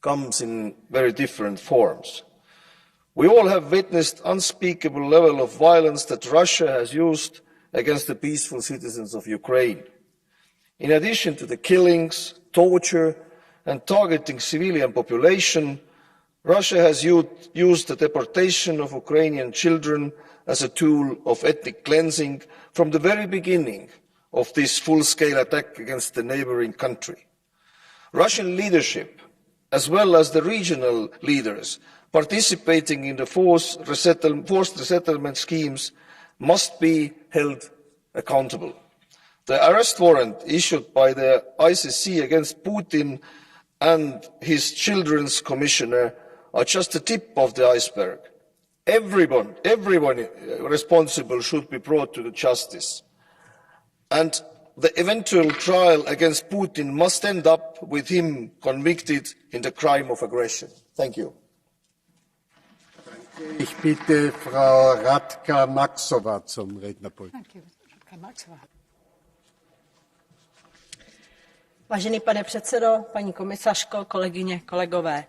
O: comes in very different forms. We all have witnessed unspeakable level of violence that Russia has used against the peaceful citizens of Ukraine. In addition to the killings, torture, and targeting civilian population, Russia has used the deportation of Ukrainian children as a tool of ethnic cleansing from the very beginning of this full-scale attack against the neighboring country. Russian leadership, as well as the regional leaders participating in the forced resettlement schemes, must be held accountable. The arrest warrant issued by the ICC against Putin and his children's commissioner are just the tip of the iceberg. Everyone responsible should be brought to justice. And the eventual trial against Putin must end up with him convicted in the crime of aggression. Thank you.
B: Ich bitte Frau Radka Maxova zum Rednerpult.
P: Vážený pane předsedo, paní komisařko, kolegyně, kolegové.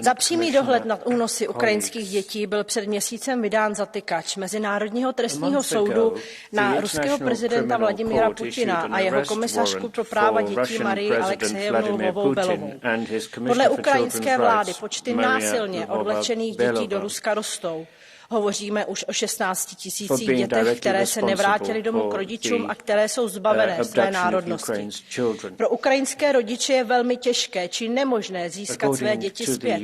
P: Za přímý dohled nad únosy ukrajinských dětí byl před měsícem vydán zatykač Mezinárodního trestního soudu na ruského prezidenta Vladimira Putina a jeho komisařku pro práva dětí Marii Alexejevnu Lvovou-Belovou. Podle ukrajinské vlády počty násilně odvlečených dětí do Ruska rostou. Hovoříme už o 16 000 dětech, které se nevrátily domů k rodičům a které jsou zbavené své národnosti. Pro ukrajinské rodiče je velmi těžké či nemožné získat své děti zpět.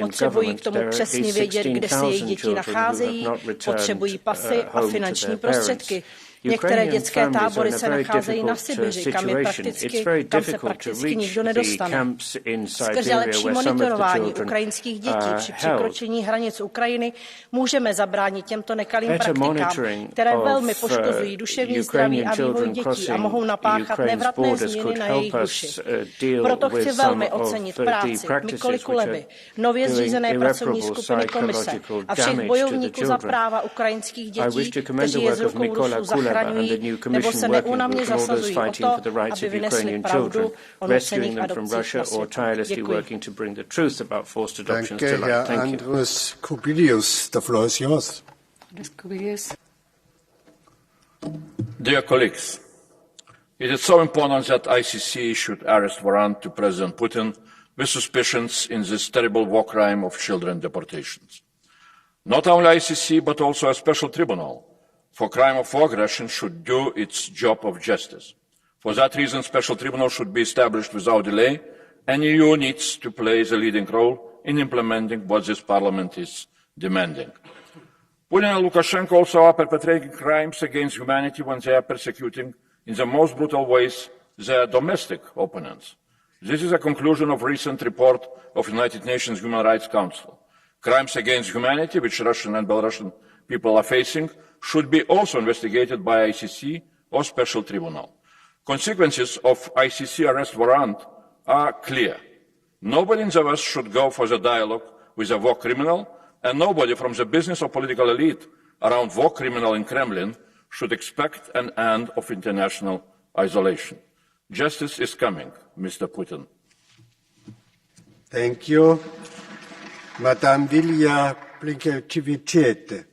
P: Potřebují k tomu přesně vědět, kde se jejich děti nacházejí, potřebují pasy a finanční prostředky. Některé dětské tábory se nacházejí na Sibiři, kam se prakticky nikdo nedostane. Skrze lepší monitorování ukrajinských dětí při překročení hranic Ukrajiny můžeme zabránit těmto nekalým praktikám, které velmi poškozují duševní zdraví a vývoj dětí a mohou napáchat nevratné změny na jejich duši. Proto chci velmi ocenit práci Mikoly Kuleby, nově zřízené pracovní skupiny komise a všech bojovníků za práva ukrajinských dětí, kteří je z rukou Rusů zachraňují nebo se neúnavně zasazují o to, aby vynesli pravdu o nucených adopcích na svět. Děkuji.
B: Danke, Herr Andrus Kubilius. The floor is yours.
F: Dear colleagues, it is so important that ICC issued arrest warrant to President Putin with suspicions in this terrible war crime of children deportations. Not only ICC, but also a special tribunal for crime of aggression should do its job of justice. For that reason, special tribunal should be established without delay, and EU needs to play the leading role in implementing what this Parliament is demanding. Putin and Lukashenko also are perpetrating crimes against humanity when they are persecuting in the most brutal ways their domestic opponents. This is a conclusion of a recent report of the United Nations Human Rights Council. Crimes against humanity, which Russian and Belarusian people are facing, should be also investigated by ICC or special tribunal. Consequences of ICC arrest warrant are clear. Nobody in the West should go for the dialogue with a war criminal, and nobody from the business or political elite around war criminal in Kremlin should expect an end of international isolation. Justice is coming, Mr. Putin.
B: Thank you. Madame Vilja Blinkevičiūtė.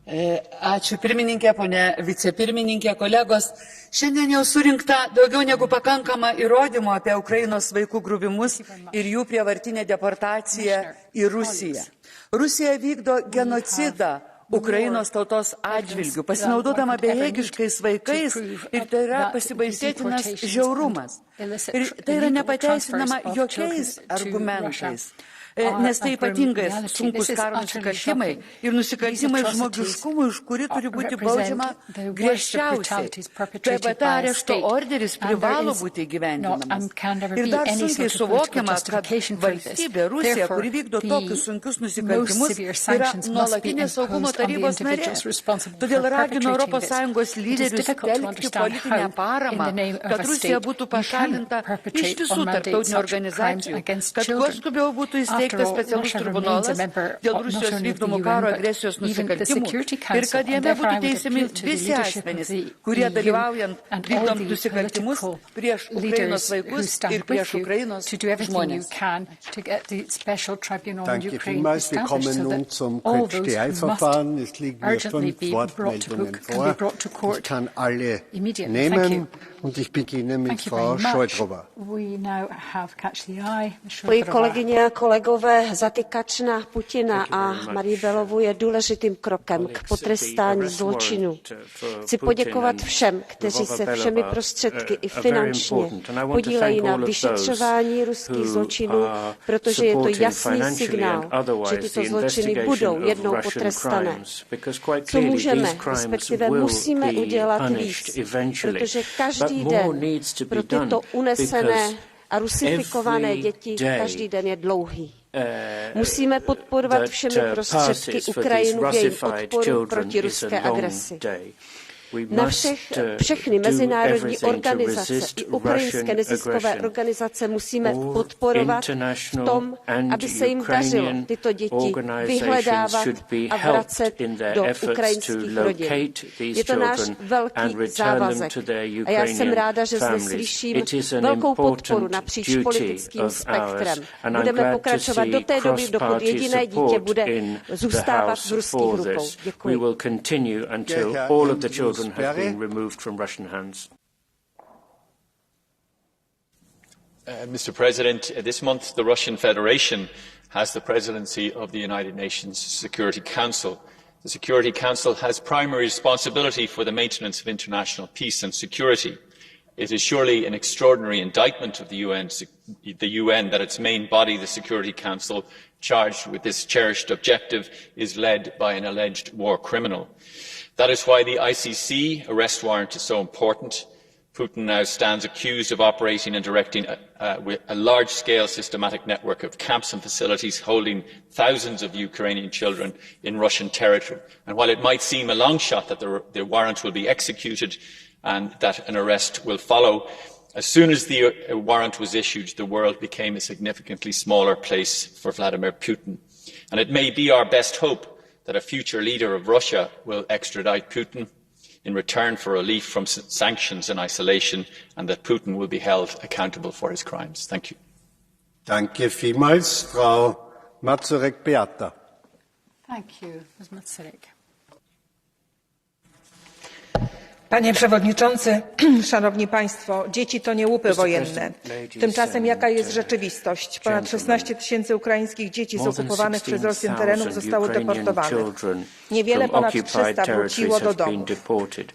A: Ačiū pirmininkė, ponė vicepirmininkė, kolegos. Šiandien jau surinkta daugiau negu pakankama įrodymų apie Ukrainos vaikų grūbimus ir jų prievartinę deportaciją į Rusiją. Rusija vykdo genocidą Ukrainos tautos atžvilgių, pasinaudodama bejėgiškais vaikais, ir tai yra pasibaisėtinas žiaurumas. Ir tai yra nepateisinama jokiais argumentais. Nes tai ypatingai sunkus karo nusikaltimai ir nusikaltimai žmogiškumui, už kurį turi būti baudžiama griežčiausiai. TVT arešto orderis privalo būti įgyvendinamas. Ir dar sunkiai suvokiama, kad valstybė Rusija, kuri vykdo tokius sunkius nusikaltimus, yra nuolatinės saugumo tarybos narė. Todėl ragino ES lyderius telkti politinę paramą, kad Rusija būtų pašalinta iš visų tarptautinių organizacijų, kad kuo skubiau būtų įsteigtas specialus tribunolas dėl Rusijos vykdomų karo agresijos nusikaltimų ir kad jame būtų teisiami visi asmenys, kurie dalyvaujant vykdant nusikaltimus prieš Ukrainos vaikus ir prieš Ukrainos žmonės.
B: Danke vielmals. Wir kommen nun zum Catch-the-Eye-Verfahren. Es liegen mir 5 Wortmeldungen vor. Ich kann alle nehmen und ich beginne mit Frau Šojdrová.
C: Kolegyně a kolegové, zatykač na Putina a Marii Belovu je důležitým krokem k potrestání zločinů. Chci poděkovat všem, kteří se všemi prostředky i finančně podílejí na vyšetřování ruských zločinů, protože je to jasný signál, že tyto zločiny budou jednou potrestané. Co můžeme, respektive musíme udělat víc, protože každý den pro tyto unesené a rusifikované děti každý den je dlouhý. Musíme podporovat všemi prostředky Ukrajinu v jejím odporu proti ruské agresi. Všechny mezinárodní organizace i ukrajinské neziskové organizace musíme podporovat v tom, aby se jim dařilo tyto děti vyhledávat a vracet do ukrajinských rodin. Je to náš velký závazek a já jsem ráda, že zde slyším velkou podporu napříč politickým spektrem. Budeme pokračovat do té doby, dokud jediné dítě bude zůstávat v ruských rukou. Děkuji.
D: Have been removed from Russian hands.
J: Mr. President, this month the Russian Federation has the presidency of the United Nations Security Council. The Security Council has primary responsibility for the maintenance of international peace and security. It is surely an extraordinary indictment of the UN that its main body, the Security Council, charged with this cherished objective, is led by an alleged war criminal. That is why the ICC arrest warrant is so important. Putin now stands accused of operating and directing a large-scale systematic network of camps and facilities holding thousands of Ukrainian children in Russian territory. And while it might seem a long shot that the warrant will be executed and that an arrest will follow, as soon as the warrant was issued, the world became a significantly smaller place for Vladimir Putin. And it may be our best hope that a future leader of Russia will extradite Putin in return for relief from sanctions and isolation, and that Putin will be held accountable for his crimes. Thank you.
B: Danke vielmals, Frau Mazurek-Beata.
K: Thank you, Ms. Mazurek.
W: Panie Przewodniczący, Szanowni Państwo, dzieci to nie łupy wojenne. Tymczasem jaka jest rzeczywistość? Ponad 16 000 ukraińskich dzieci z okupowanych przez Rosję terenów zostało deportowanych. Niewiele ponad 300 wróciło do domu.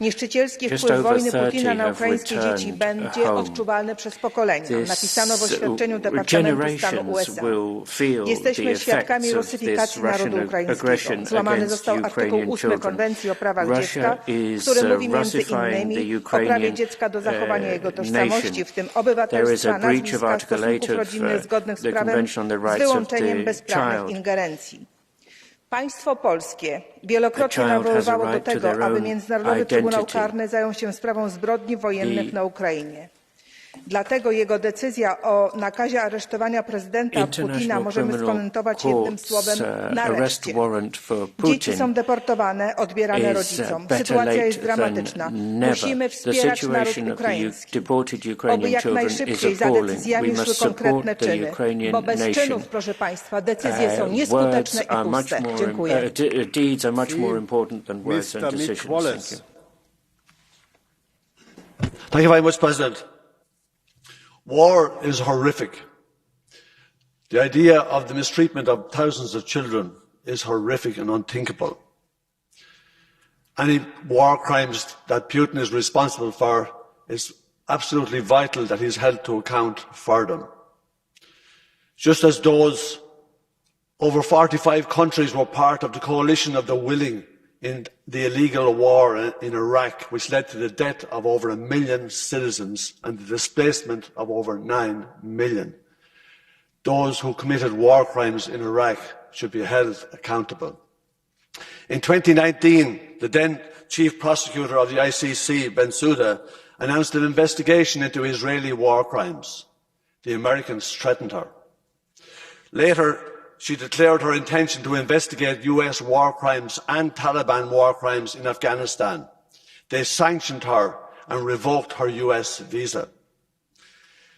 W: Niszczycielski wpływ wojny Putina na ukraińskie dzieci będzie odczuwalny przez pokolenia, napisano w oświadczeniu Departamentu Stanu USA. Jesteśmy świadkami rusyfikacji narodu ukraińskiego. Złamany został artykuł 8 Konwencji o prawach dziecka, który mówi między innymi o prawie dziecka do zachowania jego tożsamości, w tym obywatelstwa, nazwiska, stosunków rodzinnych zgodnych z prawem, z wyłączeniem bezprawnych ingerencji. Państwo polskie wielokrotnie nawoływało do tego, aby Międzynarodowy Trybunał Karny zajął się sprawą zbrodni wojennych na Ukrainie. Dlatego jego decyzja o nakazie aresztowania prezydenta Putina możemy skomentować jednym słowem nareszcie. Dzieci są deportowane, odbierane rodzicom. Sytuacja jest dramatyczna. Musimy wspierać naród ukraiński. Oby jak najszybciej za decyzjami szły konkretne czyny, bo bez czynów, proszę Państwa, decyzje są nieskuteczne i puste. Dziękuję.
I: Thank you very much, President. War is horrific. The idea of the mistreatment of thousands of children is horrific and unthinkable. Any war crimes that Putin is responsible for, is absolutely vital that he is held to account for them. Just as those over 45 countries were part of the coalition of the willing in the illegal war in Iraq, which led to the death of over 1 million citizens and the displacement of over 9 million. Those who committed war crimes in Iraq should be held accountable. In 2019, the then chief prosecutor of the ICC, Bensouda, announced an investigation into Israeli war crimes. The Americans threatened her. Later, she declared her intention to investigate US war crimes and Taliban war crimes in Afghanistan. They sanctioned her and revoked her US visa.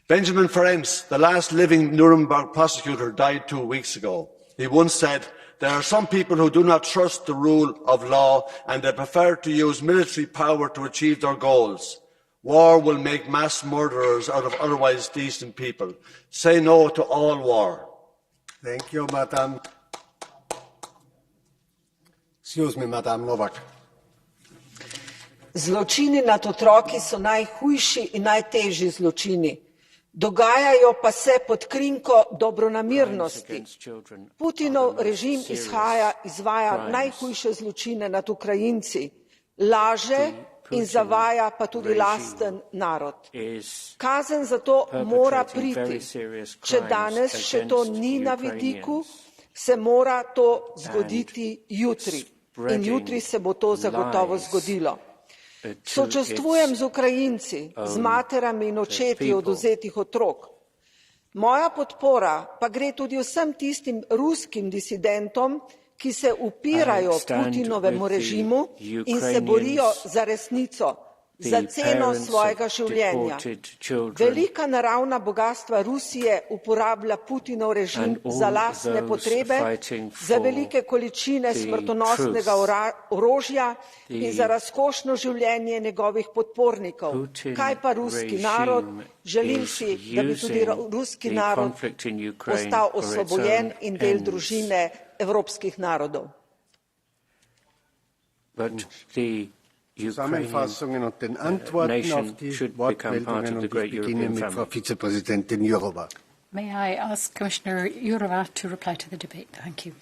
I: Benjamin Ferencz, the last living Nuremberg prosecutor, died 2 weeks ago. He once said, "There are some people who do not trust the rule of law and they prefer to use military power to achieve their goals. War will make mass murderers out of otherwise decent people. Say no to all war."
B: Thank you, Madam. Excuse me, Madam Novak.
Q: Zločini nad otroki so najhujši in najtežji zločini. Dogajajo pa se pod krinko dobronamernosti. Putinov režim izvaja najhujše zločine nad Ukrajinci, laže in zavaja pa tudi lasten narod. Kazen za to mora priti. Če danes še to ni na vidiku, se mora to zgoditi jutri. In jutri se bo to zagotovo zgodilo. Sočustvujem z Ukrajinci, z materami in očeti odvzetih otrok. Moja podpora pa gre tudi vsem tistim ruskim disidentom, ki se upirajo Putinovemu režimu in se borijo za resnico, za ceno svojega življenja. Velika naravna bogatstva Rusije uporablja Putinov režim za lastne potrebe, za velike količine smrtonosnega orožja in za razkošno življenje njegovih podpornikov. Kaj pa ruski narod? Želim si, da bi tudi ruski narod postal osvobojen in del družine evropskih narodov.
B: Zusammenfassungen und den Antworten auf die Wortmeldungen, und ich beginne mit Frau Vizepräsidentin Jourová.
K: May I ask Commissioner Jourová to reply to the debate? Thank you.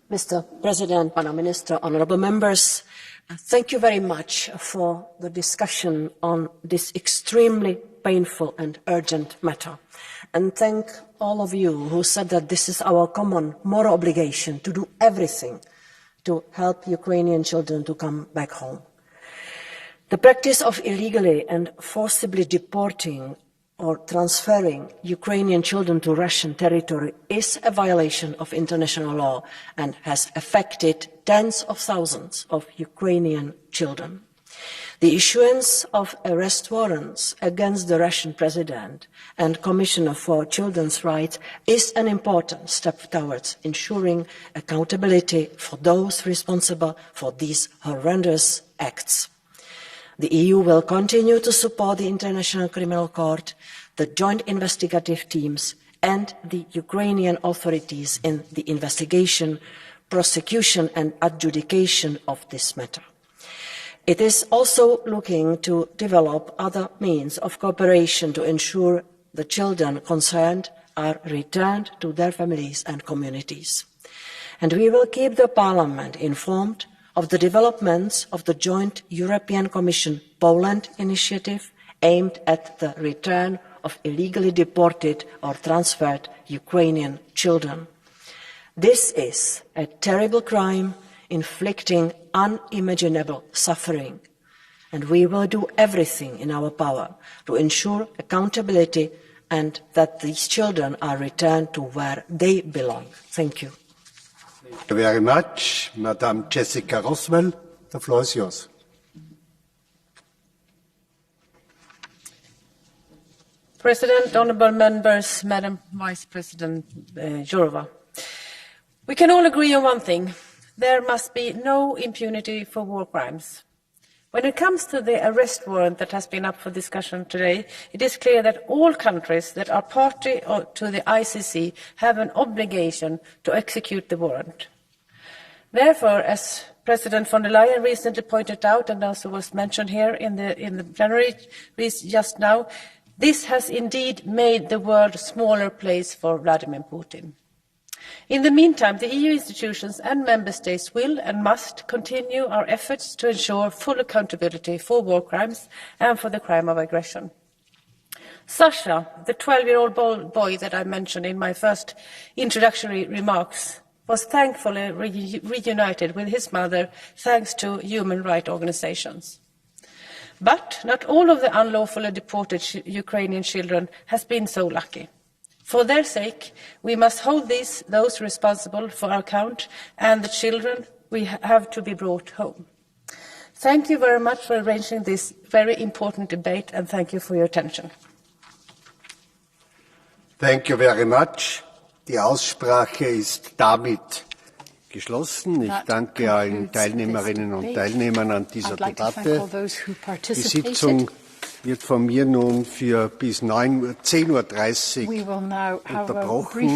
R: Mr. President, Madam Minister, honourable members, thank you very much for the discussion on this extremely painful and urgent matter. And thank all of you who said that this is our common moral obligation to do everything to help Ukrainian children to come back home. The practice of illegally and forcibly deporting or transferring Ukrainian children to Russian territory is a violation of international law and has affected tens of thousands of Ukrainian children. The issuance of arrest warrants against the Russian president and Commissioner for Children's Rights is an important step towards ensuring accountability for those responsible for these horrendous acts. The EU will continue to support the International Criminal Court, the joint investigative teams and the Ukrainian authorities in the investigation, prosecution and adjudication of this matter. It is also looking to develop other means of cooperation to ensure the children concerned are returned to their families and communities. And we will keep the Parliament informed of the developments of the joint European Commission Poland initiative aimed at the return of illegally deported or transferred Ukrainian children. This is a terrible crime inflicting unimaginable suffering, and we will do everything in our power to ensure accountability and that these children are returned to where they belong. Thank you.
B: Thank you very much. Madam Jessica Roswell, the floor is yours.
P: President, honourable members, Madam Vice President Jourova, we can all agree on one thing. There must be no impunity for war crimes. When it comes to the arrest warrant that has been up for discussion today, it is clear that all countries that are party to the Icc have an obligation to execute the warrant. Therefore, as President von der Leyen recently pointed out, and also was mentioned here in the plenary just now, this has indeed made the world a smaller place for Vladimir Putin. In the meantime, the EU institutions and member states will and must continue our efforts to ensure full accountability for war crimes and for the crime of aggression. Sasha, the 12-year-old boy that I mentioned in my first introductory remarks, was thankfully reunited with his mother thanks to human rights organizations. But not all of the unlawfully deported Ukrainian children has been so lucky. For their sake, we must hold those responsible for our account, and the children we have to be brought home. Thank you very much for arranging this very important debate, and thank you for your attention.
B: Thank you very much. Die Aussprache ist damit geschlossen. Ich danke allen Teilnehmerinnen und Teilnehmern an dieser Debatte. Die Sitzung wird von mir nun für bis 10:30 Uhr unterbrochen,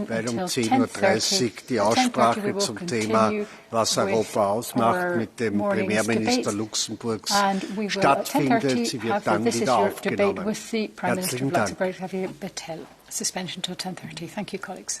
B: weil um 10:30 Uhr die Aussprache zum Thema, was Europa ausmacht, mit dem Premierminister Luxemburgs stattfindet. Sie wird dann wieder aufgenommen. Herzlichen Dank.
K: Suspension till 10:30. Thank you, colleagues.